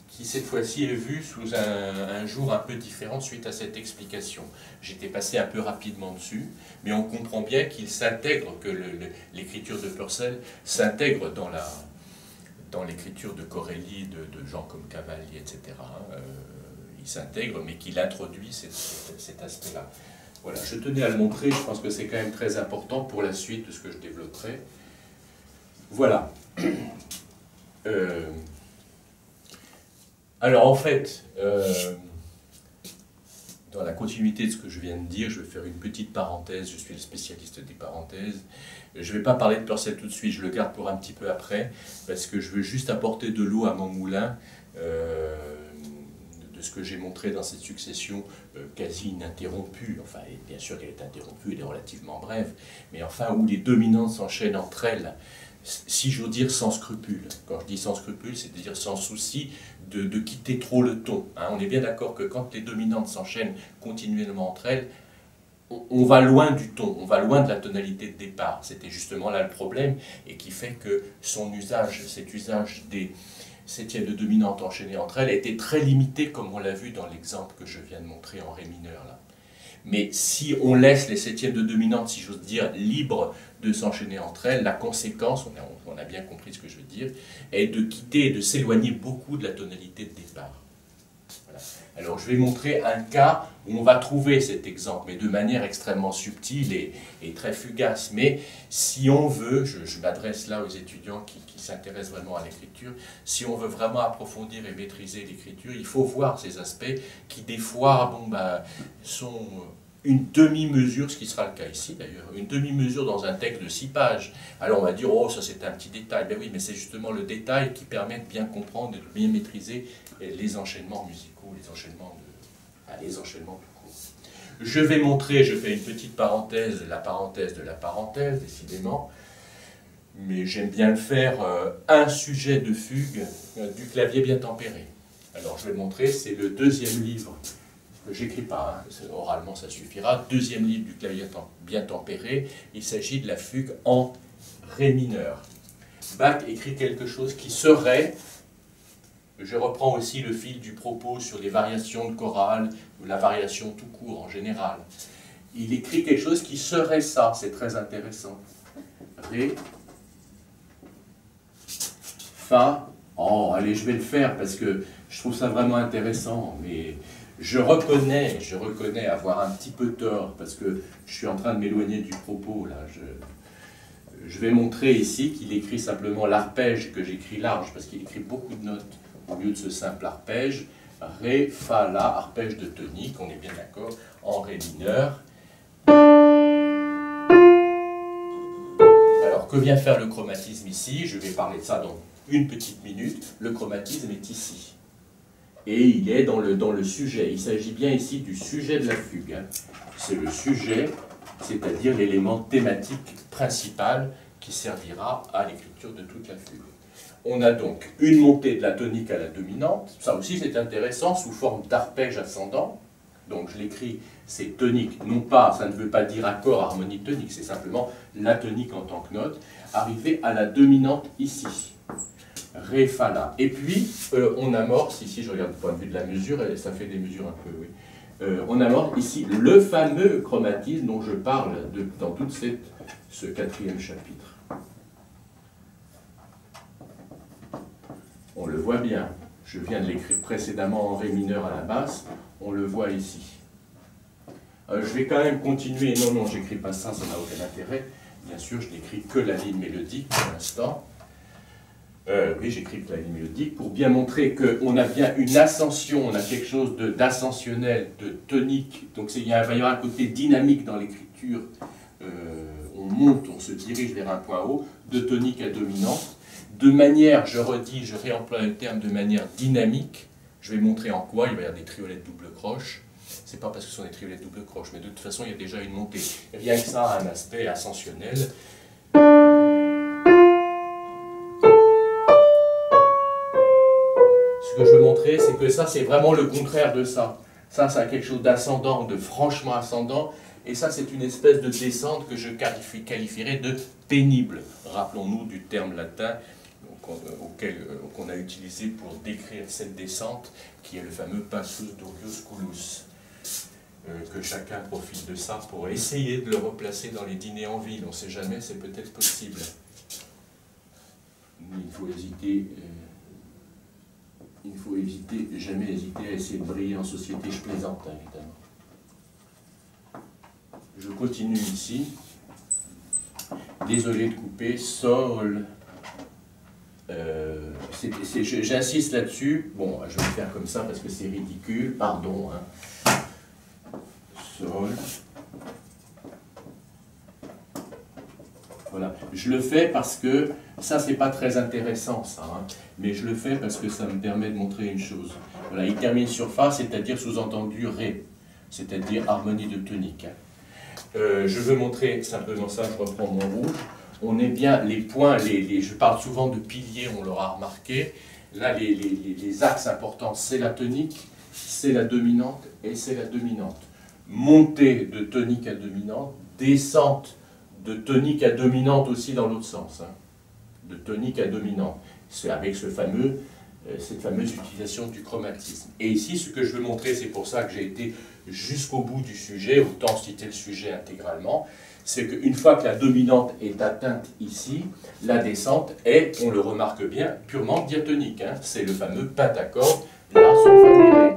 A: qui cette fois-ci est vu sous un jour un peu différent suite à cette explication. J'étais passé un peu rapidement dessus, mais on comprend bien qu'il s'intègre, que l'écriture de Purcell s'intègre dans l'écriture de Corelli, de gens comme Cavalli, etc. Il s'intègre, mais qu'il introduit cet aspect-là. Voilà, je tenais à le montrer, je pense que c'est quand même très important pour la suite de ce que je développerai. Voilà. Alors en fait, dans la continuité de ce que je viens de dire, je vais faire une petite parenthèse, je suis le spécialiste des parenthèses. Je ne vais pas parler de Purcell tout de suite, je le garde pour un petit peu après, parce que je veux juste apporter de l'eau à mon moulin, de ce que j'ai montré dans cette succession quasi ininterrompue, enfin, et bien sûr qu'elle est interrompue, elle est relativement brève, mais enfin où les dominantes s'enchaînent entre elles, si j'ose dire sans scrupule. Quand je dis sans scrupule, c'est-à-dire sans souci de quitter trop le ton. Hein. On est bien d'accord que quand les dominantes s'enchaînent continuellement entre elles, on va loin du ton, on va loin de la tonalité de départ. C'était justement là le problème, et qui fait que son usage, cet usage des septièmes de dominantes enchaînées entre elles, était très limité, comme on l'a vu dans l'exemple que je viens de montrer en ré mineur. Là. Mais si on laisse les septièmes de dominante, si j'ose dire, libres de s'enchaîner entre elles, la conséquence, on a bien compris ce que je veux dire, est de quitter et de s'éloigner beaucoup de la tonalité de départ. Voilà. Alors je vais montrer un cas où on va trouver cet exemple, mais de manière extrêmement subtile et très fugace. Mais si on veut, je m'adresse là aux étudiants qui s'intéressent vraiment à l'écriture, si on veut vraiment approfondir et maîtriser l'écriture, il faut voir ces aspects qui des fois sont une demi-mesure, ce qui sera le cas ici d'ailleurs, une demi-mesure dans un texte de 6 pages. Alors on va dire, oh ça c'est un petit détail, ben oui, mais c'est justement le détail qui permet de bien comprendre et de bien maîtriser les enchaînements musicaux, les enchaînements tout court. Je vais montrer, je fais une petite parenthèse, la parenthèse de la parenthèse, décidément, mais j'aime bien le faire, un sujet de fugue du clavier bien tempéré. Alors je vais le montrer, c'est le deuxième livre, que j'écris pas, hein, oralement ça suffira, deuxième livre du clavier bien tempéré, il s'agit de la fugue en ré mineur. Bach écrit quelque chose qui serait, je reprends aussi le fil du propos sur les variations de chorale, ou la variation tout court en général. Il écrit quelque chose qui serait ça, c'est très intéressant. Ré, Fa, oh allez je vais le faire parce que je trouve ça vraiment intéressant, mais je reconnais avoir un petit peu tort parce que je suis en train de m'éloigner du propos là. Je vais montrer ici qu'il écrit simplement l'arpège, que j'écris large parce qu'il écrit beaucoup de notes au lieu de ce simple arpège. Ré, Fa, La, arpège de tonique, on est bien d'accord, en Ré mineur. Alors que vient faire le chromatisme ici? Je vais parler de ça dans une petite minute. Le chromatisme est ici. Et il est dans le sujet. Il s'agit bien ici du sujet de la fugue. Hein. C'est le sujet, c'est-à-dire l'élément thématique principal qui servira à l'écriture de toute la fugue. On a donc une montée de la tonique à la dominante. Ça aussi c'est intéressant, sous forme d'arpège ascendant. Donc je l'écris, c'est tonique, non pas, ça ne veut pas dire accord, harmonie tonique, c'est simplement la tonique en tant que note, arrivé à la dominante ici. Ré, Fa, La. Et puis, on amorce, ici je regarde du point de vue de la mesure, et ça fait des mesures un peu, oui. On amorce ici le fameux chromatisme dont je parle dans tout ce 4e chapitre. On le voit bien, je viens de l'écrire précédemment en Ré mineur à la basse, on le voit ici. Je vais quand même continuer, non, j'écris pas ça, ça n'a aucun intérêt. Bien sûr, je n'écris que la ligne mélodique pour l'instant. Oui, j'écris la ligne mélodique pour bien montrer qu'on a bien une ascension, on a quelque chose d'ascensionnel, de tonique. Donc il va y avoir un côté dynamique dans l'écriture. On monte, on se dirige vers un point haut, de tonique à dominante. De manière, je réemploie le terme de manière dynamique. Je vais montrer en quoi il va y avoir des triolettes double croche. C'est pas parce que ce sont des triolettes double croche, mais de toute façon il y a déjà une montée. Rien que ça a un aspect ascensionnel. Ce que je veux montrer, c'est que ça, c'est vraiment le contraire de ça. Ça a quelque chose d'ascendant, de franchement ascendant, et ça, c'est une espèce de descente que je qualifierais de pénible. Rappelons-nous du terme latin qu'on a utilisé pour décrire cette descente, qui est le fameux passus durius culus. Que chacun profite de ça pour essayer de le replacer dans les dîners en ville. On ne sait jamais, c'est peut-être possible. Mais il faut hésiter. Jamais hésiter à essayer de briller en société, je plaisante évidemment. Je continue ici. Désolé de couper, sol. J'insiste là-dessus. Bon, je vais le faire comme ça parce que c'est ridicule, pardon. Hein. sol. Voilà. Je le fais parce que, ça c'est pas très intéressant ça, hein, mais je le fais parce que ça me permet de montrer une chose. Voilà, il termine sur Fa, c'est-à-dire sous-entendu Ré, c'est-à-dire harmonie de tonique. Je veux montrer simplement ça, je reprends mon rouge. On est bien, les points, je parle souvent de piliers, on l'aura remarqué. Là, les axes importants, c'est la tonique, c'est la dominante et c'est la dominante. Montée de tonique à dominante, descente de tonique à dominante aussi dans l'autre sens. Hein. De tonique à dominante. C'est avec cette fameuse utilisation du chromatisme. Et ici, ce que je veux montrer, c'est pour ça que j'ai été jusqu'au bout du sujet, autant citer le sujet intégralement, c'est qu'une fois que la dominante est atteinte ici, la descente est, on le remarque bien, purement diatonique. Hein. C'est le fameux pentacorde, La, Sol, Fa, Mi, Ré.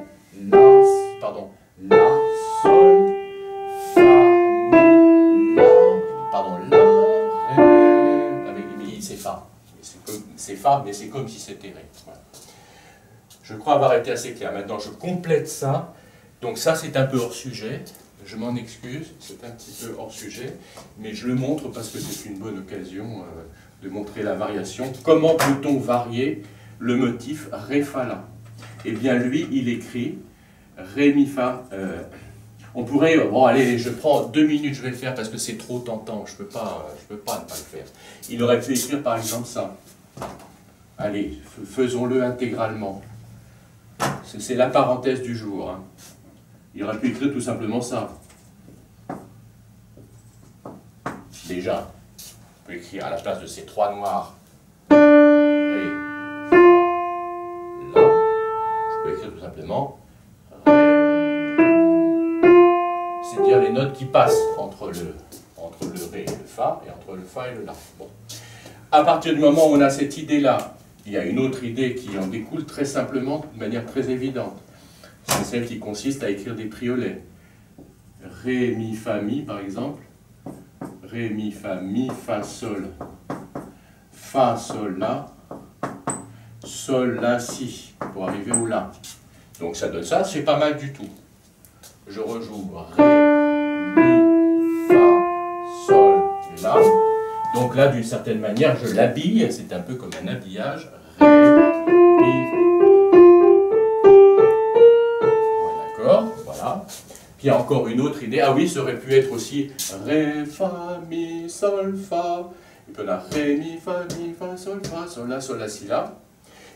A: La, pardon, La, Sol, Fa, Mi, La, pardon, La, Ré, avec c'est Fa. C'est Fa, mais c'est comme si c'était Ré. Voilà. Je crois avoir été assez clair. Maintenant, je complète ça. Donc ça, c'est un peu hors sujet. Je m'en excuse, c'est un petit peu hors sujet, mais je le montre parce que c'est une bonne occasion de montrer la variation. Comment peut-on varier le motif Ré, Fa, La? Eh bien, lui, il écrit Ré, Mi, Fa. On pourrait... Bon, allez, je prends 2 minutes, je vais le faire parce que c'est trop tentant. Je peux pas ne pas le faire. Il aurait pu écrire, par exemple, ça. Allez, faisons-le intégralement. C'est la parenthèse du jour. Hein. Il aurait pu écrire tout simplement ça. Déjà, on peut écrire à la place de ces 3 noirs, Ré, Fa, La. Je peux écrire tout simplement Ré. C'est-à-dire les notes qui passent entre le Ré et le Fa, et entre le Fa et le La. Bon. À partir du moment où on a cette idée-là, il y a une autre idée qui en découle très simplement, de manière très évidente. C'est celle qui consiste à écrire des triolets. Ré, Mi, Fa, Mi, par exemple. Ré, Mi, Fa, Sol. Fa, Sol, La. Sol, La, Si, pour arriver au La. Donc ça donne ça, c'est pas mal du tout. Je rejoue Ré, Mi, Fa, Sol, La. Donc là, d'une certaine manière, je l'habille, c'est un peu comme un habillage. Ré, Mi, voilà. Puis il y a encore une autre idée. Ah oui, ça aurait pu être aussi Ré, Fa, Mi, Sol, Fa. Et puis on a Ré, Mi, Fa, Sol, La, Sol, La, Si, La.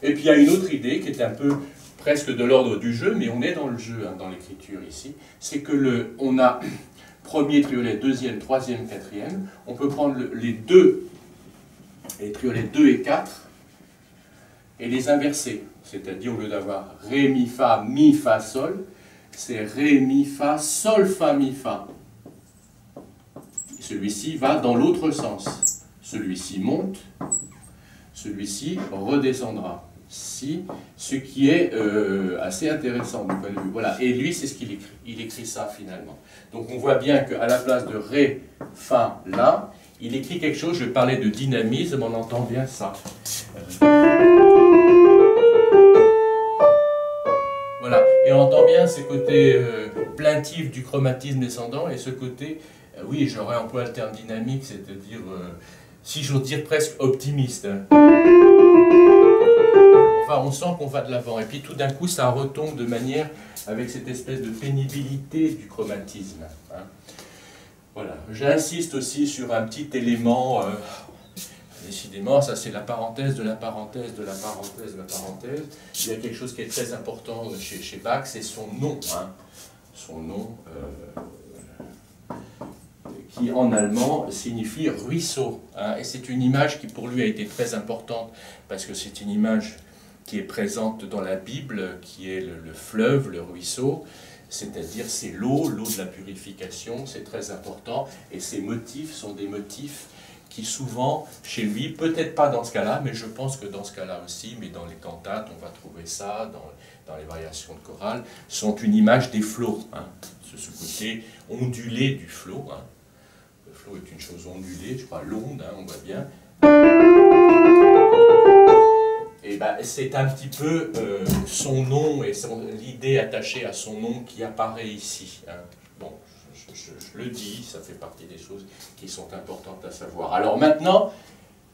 A: Et puis il y a une autre idée qui est un peu presque de l'ordre du jeu, mais on est dans le jeu, hein, dans l'écriture ici. C'est que on a premier triolet, deuxième, troisième, quatrième. On peut prendre les triolets 2 et 4 et les inverser. C'est-à-dire au lieu d'avoir Ré, Mi, Fa, Sol, c'est Ré, Mi, Fa, Sol, Fa, Mi, Fa. Celui-ci va dans l'autre sens. Celui-ci monte, celui-ci redescendra. Si, ce qui est assez intéressant du point de vue. Voilà. Et lui, c'est ce qu'il écrit. Il écrit ça finalement. Donc on voit bien qu'à la place de Ré, Fa, La, il écrit quelque chose. Je parlais de dynamisme, on entend bien ça. Voilà, et on entend bien ce côté plaintif du chromatisme descendant et ce côté, oui, j'aurais employé le terme dynamique, c'est-à-dire, si j'ose dire, presque optimiste. Enfin, on sent qu'on va de l'avant, et puis tout d'un coup, ça retombe de manière avec cette espèce de pénibilité du chromatisme. Hein. Voilà, j'insiste aussi sur un petit élément. Décidément, ça c'est la parenthèse de la parenthèse de la parenthèse de la parenthèse. Il y a quelque chose qui est très important chez Bach, c'est son nom. Hein. Son nom, qui en allemand signifie ruisseau. Hein. Et c'est une image qui pour lui a été très importante, parce que c'est une image qui est présente dans la Bible, qui est le fleuve, le ruisseau. C'est-à-dire c'est l'eau de la purification, c'est très important. Et ces motifs sont des motifs qui souvent, chez lui, peut-être pas dans ce cas-là, mais je pense que dans ce cas-là aussi, mais dans les cantates, on va trouver ça, dans les variations de chorale, sont une image des flots, hein, ce côté ondulé du flot. Hein. Le flot est une chose ondulée, je crois, l'onde, hein, on voit bien. Et ben, c'est un petit peu son nom et l'idée attachée à son nom qui apparaît ici. Hein. Bon, je le dis, ça fait partie des choses qui sont importantes à savoir. Alors maintenant,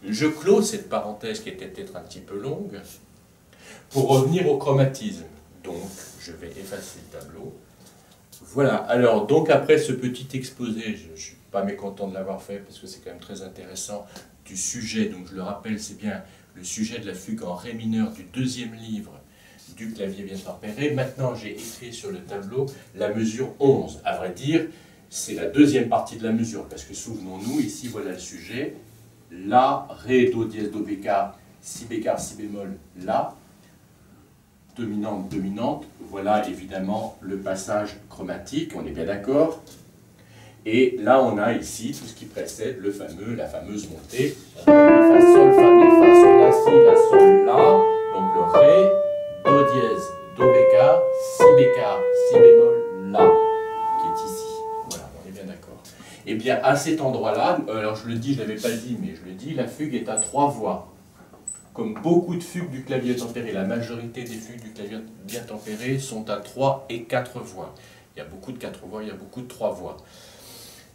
A: je clôt cette parenthèse qui était peut-être un petit peu longue pour revenir au chromatisme. Donc, je vais effacer le tableau. Voilà, alors, donc après ce petit exposé, je ne suis pas mécontent de l'avoir fait parce que c'est quand même très intéressant, du sujet, donc je le rappelle, c'est bien le sujet de la fugue en ré mineur du deuxième livre du clavier bien tempéré. Maintenant, j'ai écrit sur le tableau la mesure 11. À vrai dire, c'est la deuxième partie de la mesure, parce que souvenons-nous, ici, voilà le sujet. La, Ré, Do dièse, Do bécard, Si bécard, Si bémol, La, dominante, dominante. Voilà évidemment le passage chromatique, on est bien d'accord. Et là, on a ici tout ce qui précède la fameuse montée. Fa, Sol, Fa, Mi, Fa, Sol, La, Si, La, Sol, La. Donc le Ré, Do dièse, Do bécard, Si bécard, Si bémol, La, qui est ici. Voilà, on est bien d'accord. Et bien, à cet endroit-là, alors je le dis, je ne l'avais pas dit, mais je le dis, la fugue est à 3 voix. Comme beaucoup de fugues du clavier tempéré, la majorité des fugues du clavier bien tempéré sont à 3 et 4 voix. Il y a beaucoup de 4 voix, il y a beaucoup de 3 voix.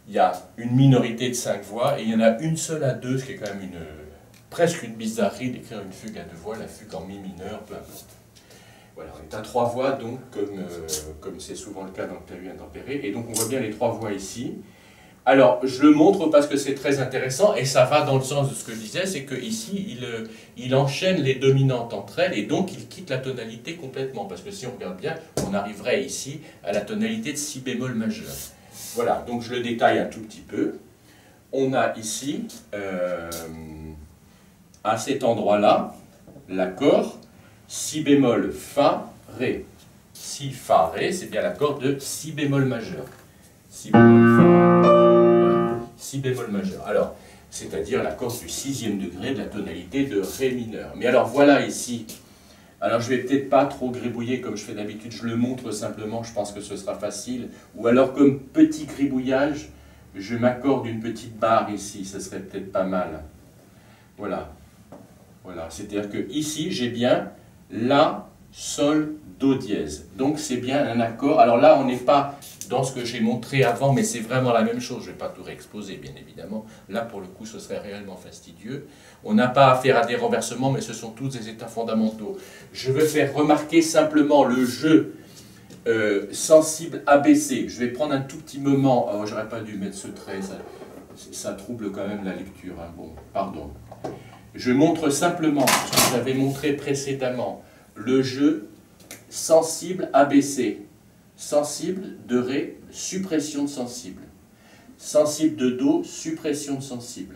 A: Il y a une minorité de 5 voix, et il y en a une seule à 2, ce qui est quand même presque une bizarrerie d'écrire une fugue à 2 voix, la fugue en mi mineur, peu importe. Voilà, on est à 3 voix, donc, comme c'est souvent le cas dans le clavier intempéré, et donc on voit bien les 3 voix ici. Alors, je le montre parce que c'est très intéressant, et ça va dans le sens de ce que je disais, c'est qu'ici, il enchaîne les dominantes entre elles, et donc il quitte la tonalité complètement, parce que si on regarde bien, on arriverait ici à la tonalité de Si bémol majeur. Voilà, donc je le détaille un tout petit peu. On a ici, à cet endroit-là, l'accord Si bémol, Fa, Ré. Si, Fa, Ré, c'est bien l'accord de Si bémol majeur. Si bémol, Fa, voilà. Si bémol majeur. Alors, c'est-à-dire l'accord du 6e degré de la tonalité de Ré mineur. Mais alors voilà ici, alors je ne vais peut-être pas trop gribouiller comme je fais d'habitude, je le montre simplement, je pense que ce sera facile. Ou alors comme petit gribouillage, je m'accorde une petite barre ici, ça serait peut-être pas mal. Voilà. Voilà, c'est-à-dire que ici j'ai bien La, Sol, Do dièse. Donc c'est bien un accord. Alors là, on n'est pas dans ce que j'ai montré avant, mais c'est vraiment la même chose. Je ne vais pas tout réexposer, bien évidemment. Là, pour le coup, ce serait réellement fastidieux. On n'a pas affaire à des renversements, mais ce sont tous des états fondamentaux. Je veux faire remarquer simplement le jeu sensible ABC. Je vais prendre un tout petit moment. Oh, j'aurais pas dû mettre ce trait, ça trouble quand même la lecture. Hein. Bon, pardon. Je montre simplement ce que j'avais montré précédemment. Le jeu sensible ABC. Sensible de Ré, suppression de sensible. Sensible de Do, suppression de sensible.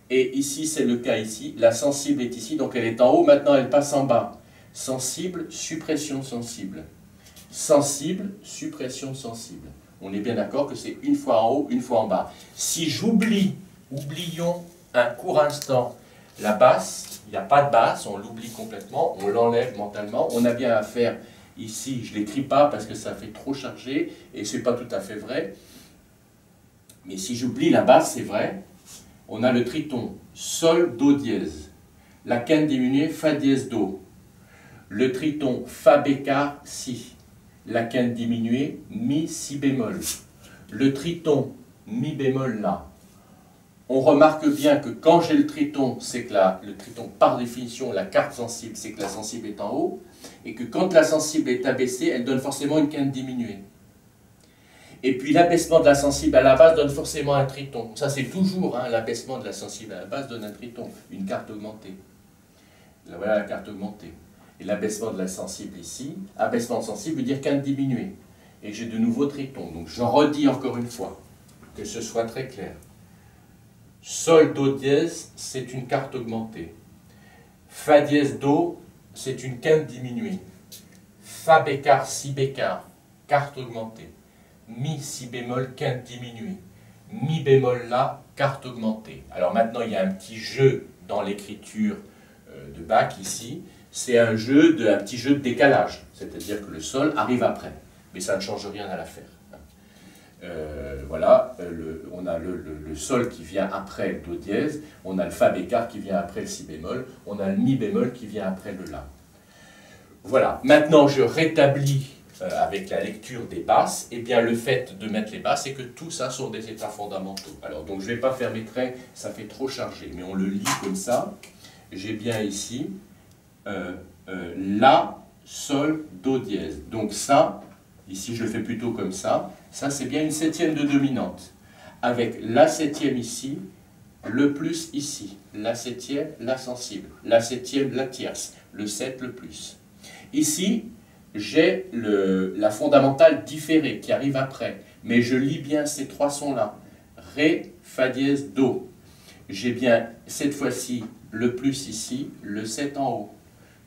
A: Et ici, c'est le cas ici. La sensible est ici, donc elle est en haut. Maintenant, elle passe en bas. Sensible, suppression de sensible. Sensible, suppression de sensible. On est bien d'accord que c'est une fois en haut, une fois en bas. Si oublions un court instant la basse, il n'y a pas de basse, on l'oublie complètement, on l'enlève mentalement. On a bien à faire ici, je ne l'écris pas parce que ça fait trop chargé et ce n'est pas tout à fait vrai. Mais si j'oublie la basse, c'est vrai. On a le triton Sol, Do dièse. La quinte diminuée, Fa dièse, Do. Le triton Fa bécard, Si. La quinte diminuée, Mi, Si bémol. Le triton Mi bémol, La. On remarque bien que quand j'ai le triton, c'est que le triton, par définition, la carte sensible, c'est que la sensible est en haut, et que quand la sensible est abaissée, elle donne forcément une quinte diminuée. Et puis l'abaissement de la sensible à la base donne forcément un triton. Ça c'est toujours, hein, l'abaissement de la sensible à la base donne un triton, une carte augmentée. Là, voilà la carte augmentée. Et l'abaissement de la sensible ici, abaissement de sensible veut dire quinte diminuée. Et j'ai de nouveau triton. Donc j'en redis encore une fois, que ce soit très clair. Sol, Do dièse, c'est une carte augmentée. Fa dièse, Do, c'est une quinte diminuée. Fa bécard, Si bécard, carte augmentée. Mi, Si bémol, quinte diminuée. Mi bémol, La, carte augmentée. Alors maintenant, il y a un petit jeu dans l'écriture de Bach ici. C'est un petit jeu de décalage. C'est-à-dire que le Sol arrive après. Mais ça ne change rien à l'affaire. Voilà, on a le Sol qui vient après le Do dièse, on a le Fa bécard qui vient après le Si bémol, on a le Mi bémol qui vient après le La. Voilà, maintenant je rétablis avec la lecture des basses, eh bien le fait de mettre les basses, c'est que tout ça sont des états fondamentaux. Alors donc je ne vais pas faire mes traits, ça fait trop chargé, mais on le lit comme ça. J'ai bien ici La, Sol, Do dièse. Donc ça, ici je le fais plutôt comme ça c'est bien une septième de dominante. Avec la septième ici, le plus ici, la septième, la sensible, la septième, la tierce, le 7, le plus. Ici, j'ai la fondamentale différée qui arrive après, mais je lis bien ces trois sons-là. Ré, Fa dièse, Do. J'ai bien, cette fois-ci, le plus ici, le 7 en haut.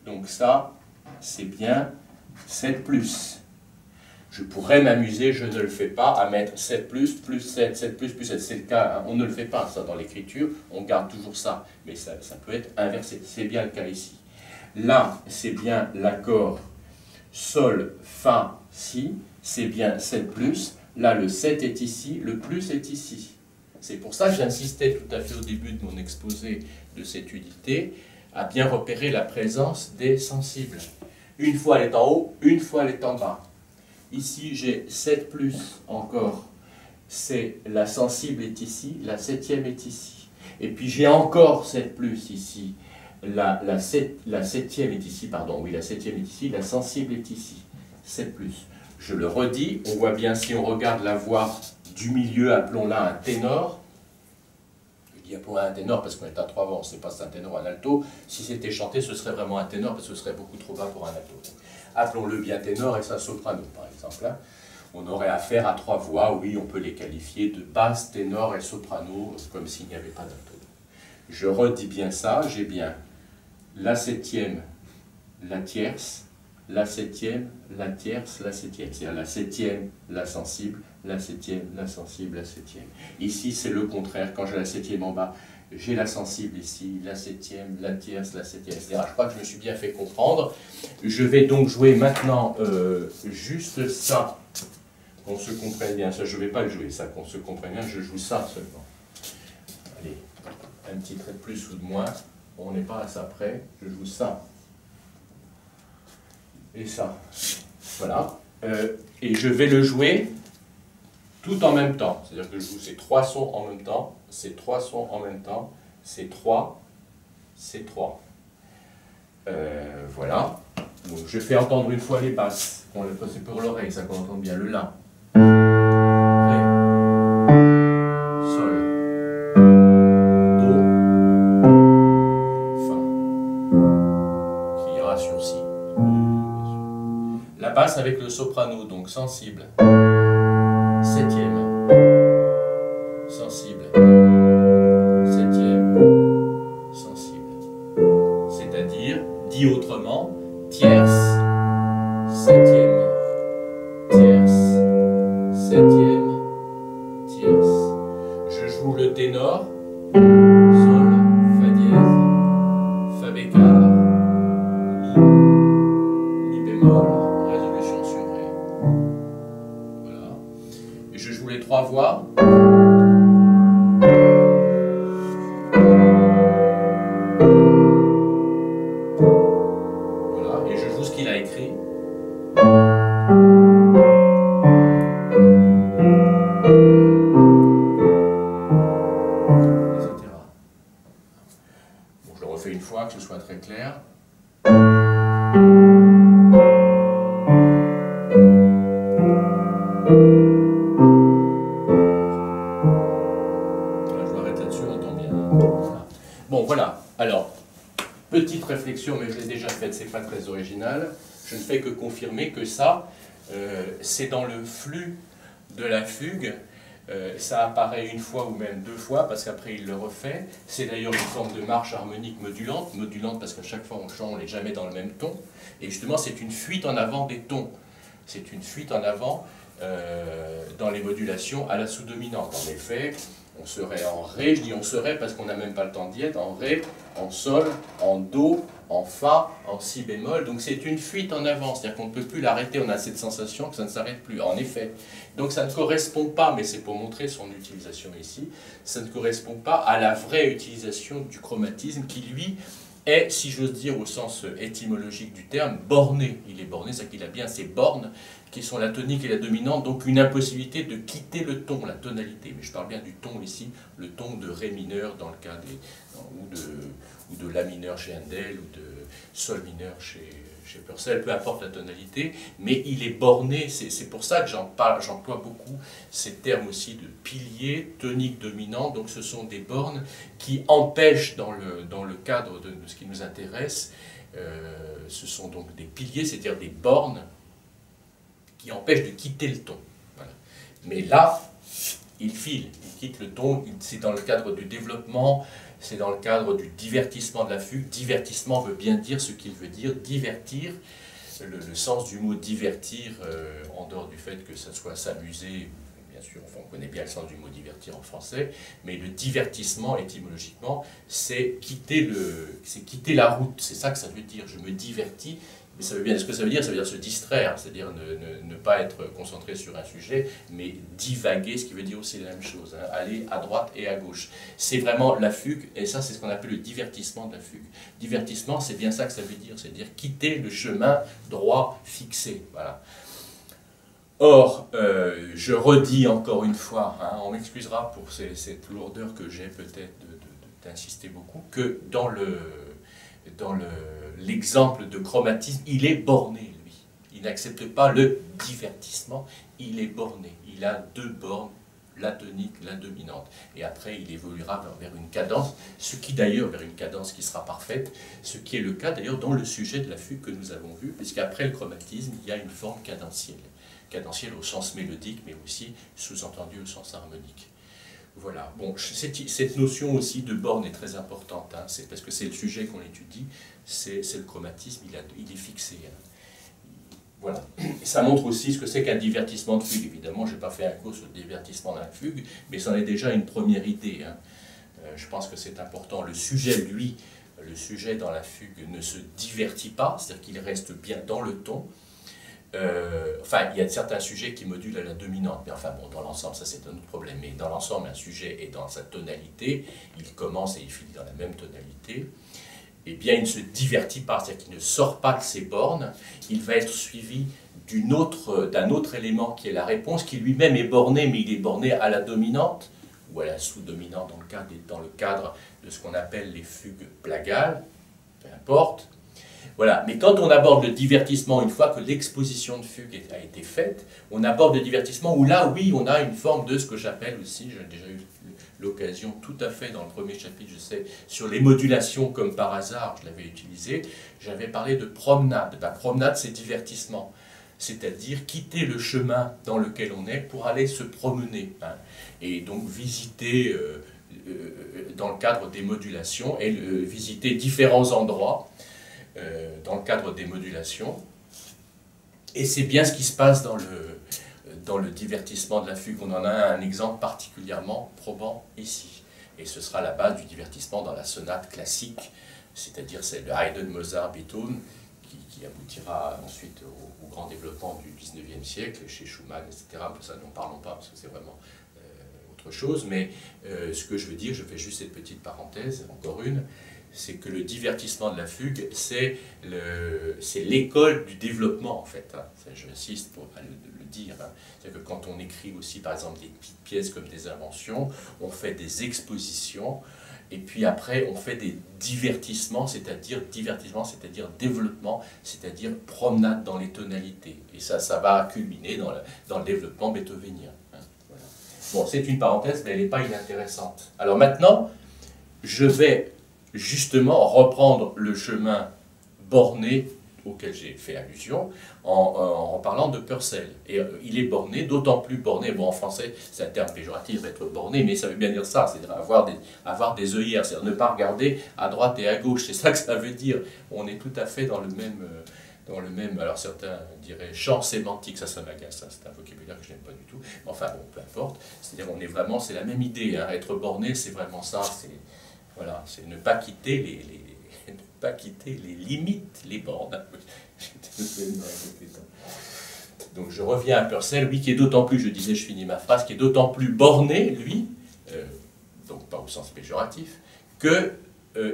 A: Donc ça, c'est bien 7 plus. Je pourrais m'amuser, je ne le fais pas, à mettre 7 plus 7, 7 plus 7. C'est le cas, hein. On ne le fait pas, ça, dans l'écriture, on garde toujours ça. Mais ça peut être inversé, c'est bien le cas ici. Là, c'est bien l'accord Sol, Fa, Si, c'est bien 7 plus. Là, le 7 est ici, le plus est ici. C'est pour ça que j'insistais tout à fait au début de mon exposé de cette unité à bien repérer la présence des sensibles. Une fois elle est en haut, une fois elle est en bas. Ici, j'ai 7 plus encore, c'est la sensible est ici, la septième est ici. Et puis j'ai encore 7 plus ici, la septième est ici, pardon, oui, la septième est ici, la sensible est ici, 7 plus. Je le redis, on voit bien si on regarde la voix du milieu, appelons-la un ténor. Je dis appelons-la un ténor parce qu'on est à 3 voix, on ne sait pas si c'est un ténor ou un alto. Si c'était chanté, ce serait vraiment un ténor parce que ce serait beaucoup trop bas pour un alto. Appelons-le bien ténor et ça soprano, par exemple. Hein. On aurait affaire à 3 voix, oui, on peut les qualifier de basse, ténor et soprano, comme s'il n'y avait pas d'alto. Je redis bien ça, j'ai bien la septième, la tierce, la septième, la tierce, la septième. C'est-à-dire la septième, la sensible, la septième, la sensible, la septième. Ici, c'est le contraire. Quand j'ai la septième en bas, j'ai la sensible ici, la septième, la tierce, la septième, etc. Je crois que je me suis bien fait comprendre. Je vais donc jouer maintenant juste ça, qu'on se comprenne bien. Ça, je ne vais pas le jouer, ça, qu'on se comprenne bien. Je joue ça seulement. Allez, un petit trait de plus ou de moins. On n'est pas à ça près. Je joue ça. Et ça. Voilà. Et je vais le jouer tout en même temps. C'est-à-dire que je joue ces 3 sons en même temps, ces 3 sons en même temps, ces 3, ces 3. Voilà. Donc, je fais entendre une fois les basses. C'est pour l'oreille, ça qu'on entend bien. Le La. Ré. Sol. Do. Fa. Qui ira sur Si. La basse avec le soprano, donc sensible. Septième. Sensible. Septième. Sensible. C'est-à-dire, dit autrement, tierce, septième, tierce, septième, tierce. Je joue le ténor, Sol, Fa dièse, Fa bécard, Mi bémol, résolution sur Ré. Voilà. Et je joue les 3 voix. Voilà. Et je joue ce qu'il a écrit. Etc. Bon, je le refais une fois, que ce soit très clair. Bon, voilà. Alors, petite réflexion, mais je l'ai déjà faite, c'est pas très original. Je ne fais que confirmer que ça, c'est dans le flux de la fugue. Ça apparaît une fois ou même 2 fois, parce qu'après il le refait. C'est d'ailleurs une forme de marche harmonique modulante. Modulante parce qu'à chaque fois on chante, on n'est jamais dans le même ton. Et justement, c'est une fuite en avant des tons. C'est une fuite en avant dans les modulations à la sous-dominante. En effet, on serait en Ré, je dis on serait parce qu'on n'a même pas le temps d'y être, en Ré, en Sol, en Do, en Fa, en Si bémol. Donc c'est une fuite en avant, c'est-à-dire qu'on ne peut plus l'arrêter, on a cette sensation que ça ne s'arrête plus, en effet. Donc ça ne correspond pas, mais c'est pour montrer son utilisation ici, ça ne correspond pas à la vraie utilisation du chromatisme qui, lui, est, si j'ose dire au sens étymologique du terme, borné. Il est borné, c'est-à-dire qu'il a bien ces bornes qui sont la tonique et la dominante, donc une impossibilité de quitter le ton, la tonalité. Mais je parle bien du ton ici, le ton de Ré mineur dans le cas ou de La mineur chez Handel, ou de Sol mineur chez Purcell, peu importe la tonalité, mais il est borné, c'est pour ça que j'emploie beaucoup ces termes aussi de pilier, tonique dominant, donc ce sont des bornes qui empêchent dans le cadre de ce qui nous intéresse, ce sont donc des piliers, c'est-à-dire des bornes qui empêchent de quitter le ton. Voilà. Mais là, il file, il quitte le ton, c'est dans le cadre du développement, c'est dans le cadre du divertissement de la fugue. Divertissement veut bien dire ce qu'il veut dire, divertir. Le sens du mot divertir, en dehors du fait que ça soit s'amuser, bien sûr, enfin, on connaît bien le sens du mot divertir en français, mais le divertissement, étymologiquement, c'est quitter la route, c'est ça que ça veut dire, je me divertis. Mais ça veut bien, ce que ça veut dire se distraire, c'est-à-dire ne pas être concentré sur un sujet, mais divaguer, ce qui veut dire aussi la même chose, hein, aller à droite et à gauche. C'est vraiment la fugue, et ça c'est ce qu'on appelle le divertissement de la fugue. Divertissement, c'est bien ça que ça veut dire, c'est-à-dire quitter le chemin droit fixé. Voilà. Or, je redis encore une fois, hein, on m'excusera pour cette lourdeur que j'ai peut-être d'insister beaucoup, que dans l'exemple de chromatisme, il est borné, lui. Il n'accepte pas le divertissement, il est borné. Il a deux bornes, la tonique, la dominante. Et après, il évoluera vers une cadence, ce qui d'ailleurs, vers une cadence qui sera parfaite, ce qui est le cas d'ailleurs dans le sujet de la fugue que nous avons vu, puisqu'après le chromatisme, il y a une forme cadentielle. Cadentielle au sens mélodique, mais aussi sous-entendu au sens harmonique. Voilà. Bon, cette notion aussi de borne est très importante, hein, c'est parce que c'est le sujet qu'on étudie, c'est le chromatisme, il est fixé. Hein. Voilà. Et ça montre aussi ce que c'est qu'un divertissement de fugue. Évidemment, je n'ai pas fait un cours sur le divertissement d'un fugue, mais c'en est déjà une première idée. Hein. Je pense que c'est important. Le sujet, lui, le sujet dans la fugue ne se divertit pas, c'est-à-dire qu'il reste bien dans le ton. Enfin, il y a certains sujets qui modulent à la dominante, mais enfin bon, dans l'ensemble, ça c'est un autre problème. Mais dans l'ensemble, un sujet est dans sa tonalité, il commence et il finit dans la même tonalité. Eh bien, il ne se divertit pas, c'est-à-dire qu'il ne sort pas de ses bornes, il va être suivi d'un autre élément qui est la réponse, qui lui-même est borné, mais il est borné à la dominante, ou à la sous-dominante dans le cadre de ce qu'on appelle les fugues plagales, peu importe. Voilà. Mais quand on aborde le divertissement, une fois que l'exposition de fugue a été faite, on aborde le divertissement où là, oui, on a une forme de ce que j'appelle aussi, j'ai déjà eu l'occasion tout à fait dans le premier chapitre, je sais, sur les modulations comme par hasard, je l'avais utilisé, j'avais parlé de promenade. La promenade, c'est divertissement, c'est-à-dire quitter le chemin dans lequel on est pour aller se promener, hein, et donc visiter, dans le cadre des modulations, et visiter différents endroits, dans le cadre des modulations. Et c'est bien ce qui se passe dans le divertissement de la fugue. On en a un exemple particulièrement probant ici. Et ce sera la base du divertissement dans la sonate classique, c'est-à-dire celle de Haydn, Mozart, Beethoven, qui aboutira ensuite au grand développement du XIXe siècle, chez Schumann, etc. Ça, n'en parlons pas, parce que c'est vraiment autre chose. Mais ce que je veux dire, je fais juste cette petite parenthèse, encore une, c'est que le divertissement de la fugue, c'est l'école du développement, en fait. Hein. J'insiste pour le dire. Hein. C'est-à-dire que quand on écrit aussi, par exemple, des petites pièces comme des inventions, on fait des expositions, et puis après, on fait des divertissements, c'est-à-dire développement, c'est-à-dire promenade dans les tonalités. Et ça va culminer dans le développement beethovénien. Hein. Voilà. Bon, c'est une parenthèse, mais elle n'est pas inintéressante. Alors maintenant, je vais justement reprendre le chemin borné auquel j'ai fait allusion en parlant de Purcell. Et il est borné, d'autant plus borné, bon en français c'est un terme péjoratif, être borné, mais ça veut bien dire ça, c'est-à-dire avoir des œillères, c'est-à-dire ne pas regarder à droite et à gauche, c'est ça que ça veut dire. On est tout à fait dans le même, alors certains diraient champ sémantique, ça m'agace, hein, c'est un vocabulaire que je n'aime pas du tout, mais enfin bon, peu importe, c'est-à-dire on est vraiment, c'est la même idée, hein, être borné c'est vraiment ça, voilà, c'est ne pas quitter les limites, les bornes. Donc je reviens à Purcell, lui qui est d'autant plus, je disais, je finis ma phrase, qui est d'autant plus borné, lui, donc pas au sens péjoratif, que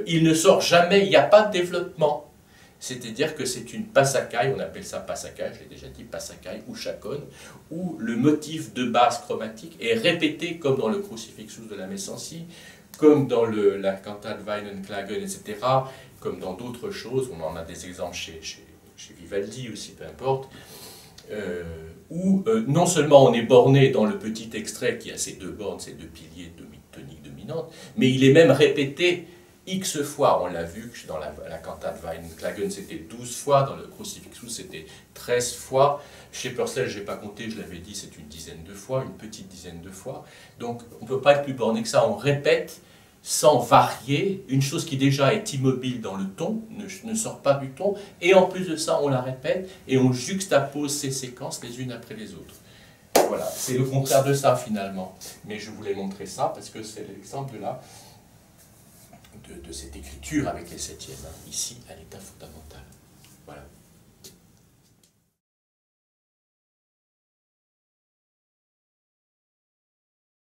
A: il ne sort jamais, il n'y a pas de développement. C'est-à-dire que c'est une passacaille, on appelle ça passacaille, je l'ai déjà dit, passacaille ou chaconne, où le motif de base chromatique est répété comme dans le Crucifixus de la Messancy, comme dans la cantate Weihenklagen, etc., comme dans d'autres choses, on en a des exemples chez Vivaldi aussi, peu importe, où non seulement on est borné dans le petit extrait qui a ces deux bornes, ces deux piliers toniques dominantes, mais il est même répété X fois. On l'a vu que dans la cantate Weihenklagen c'était 12 fois, dans le Crucifixus c'était 13 fois, chez Purcell je n'ai pas compté, je l'avais dit, c'est une dizaine de fois, une petite dizaine de fois. Donc on ne peut pas être plus borné que ça, on répète sans varier, une chose qui déjà est immobile dans le ton, ne sort pas du ton, et en plus de ça, on la répète, et on juxtapose ces séquences les unes après les autres. Voilà, c'est le contraire de ça finalement. Mais je voulais montrer ça parce que c'est l'exemple là de cette écriture avec les septièmes, ici à l'état fondamental. Voilà.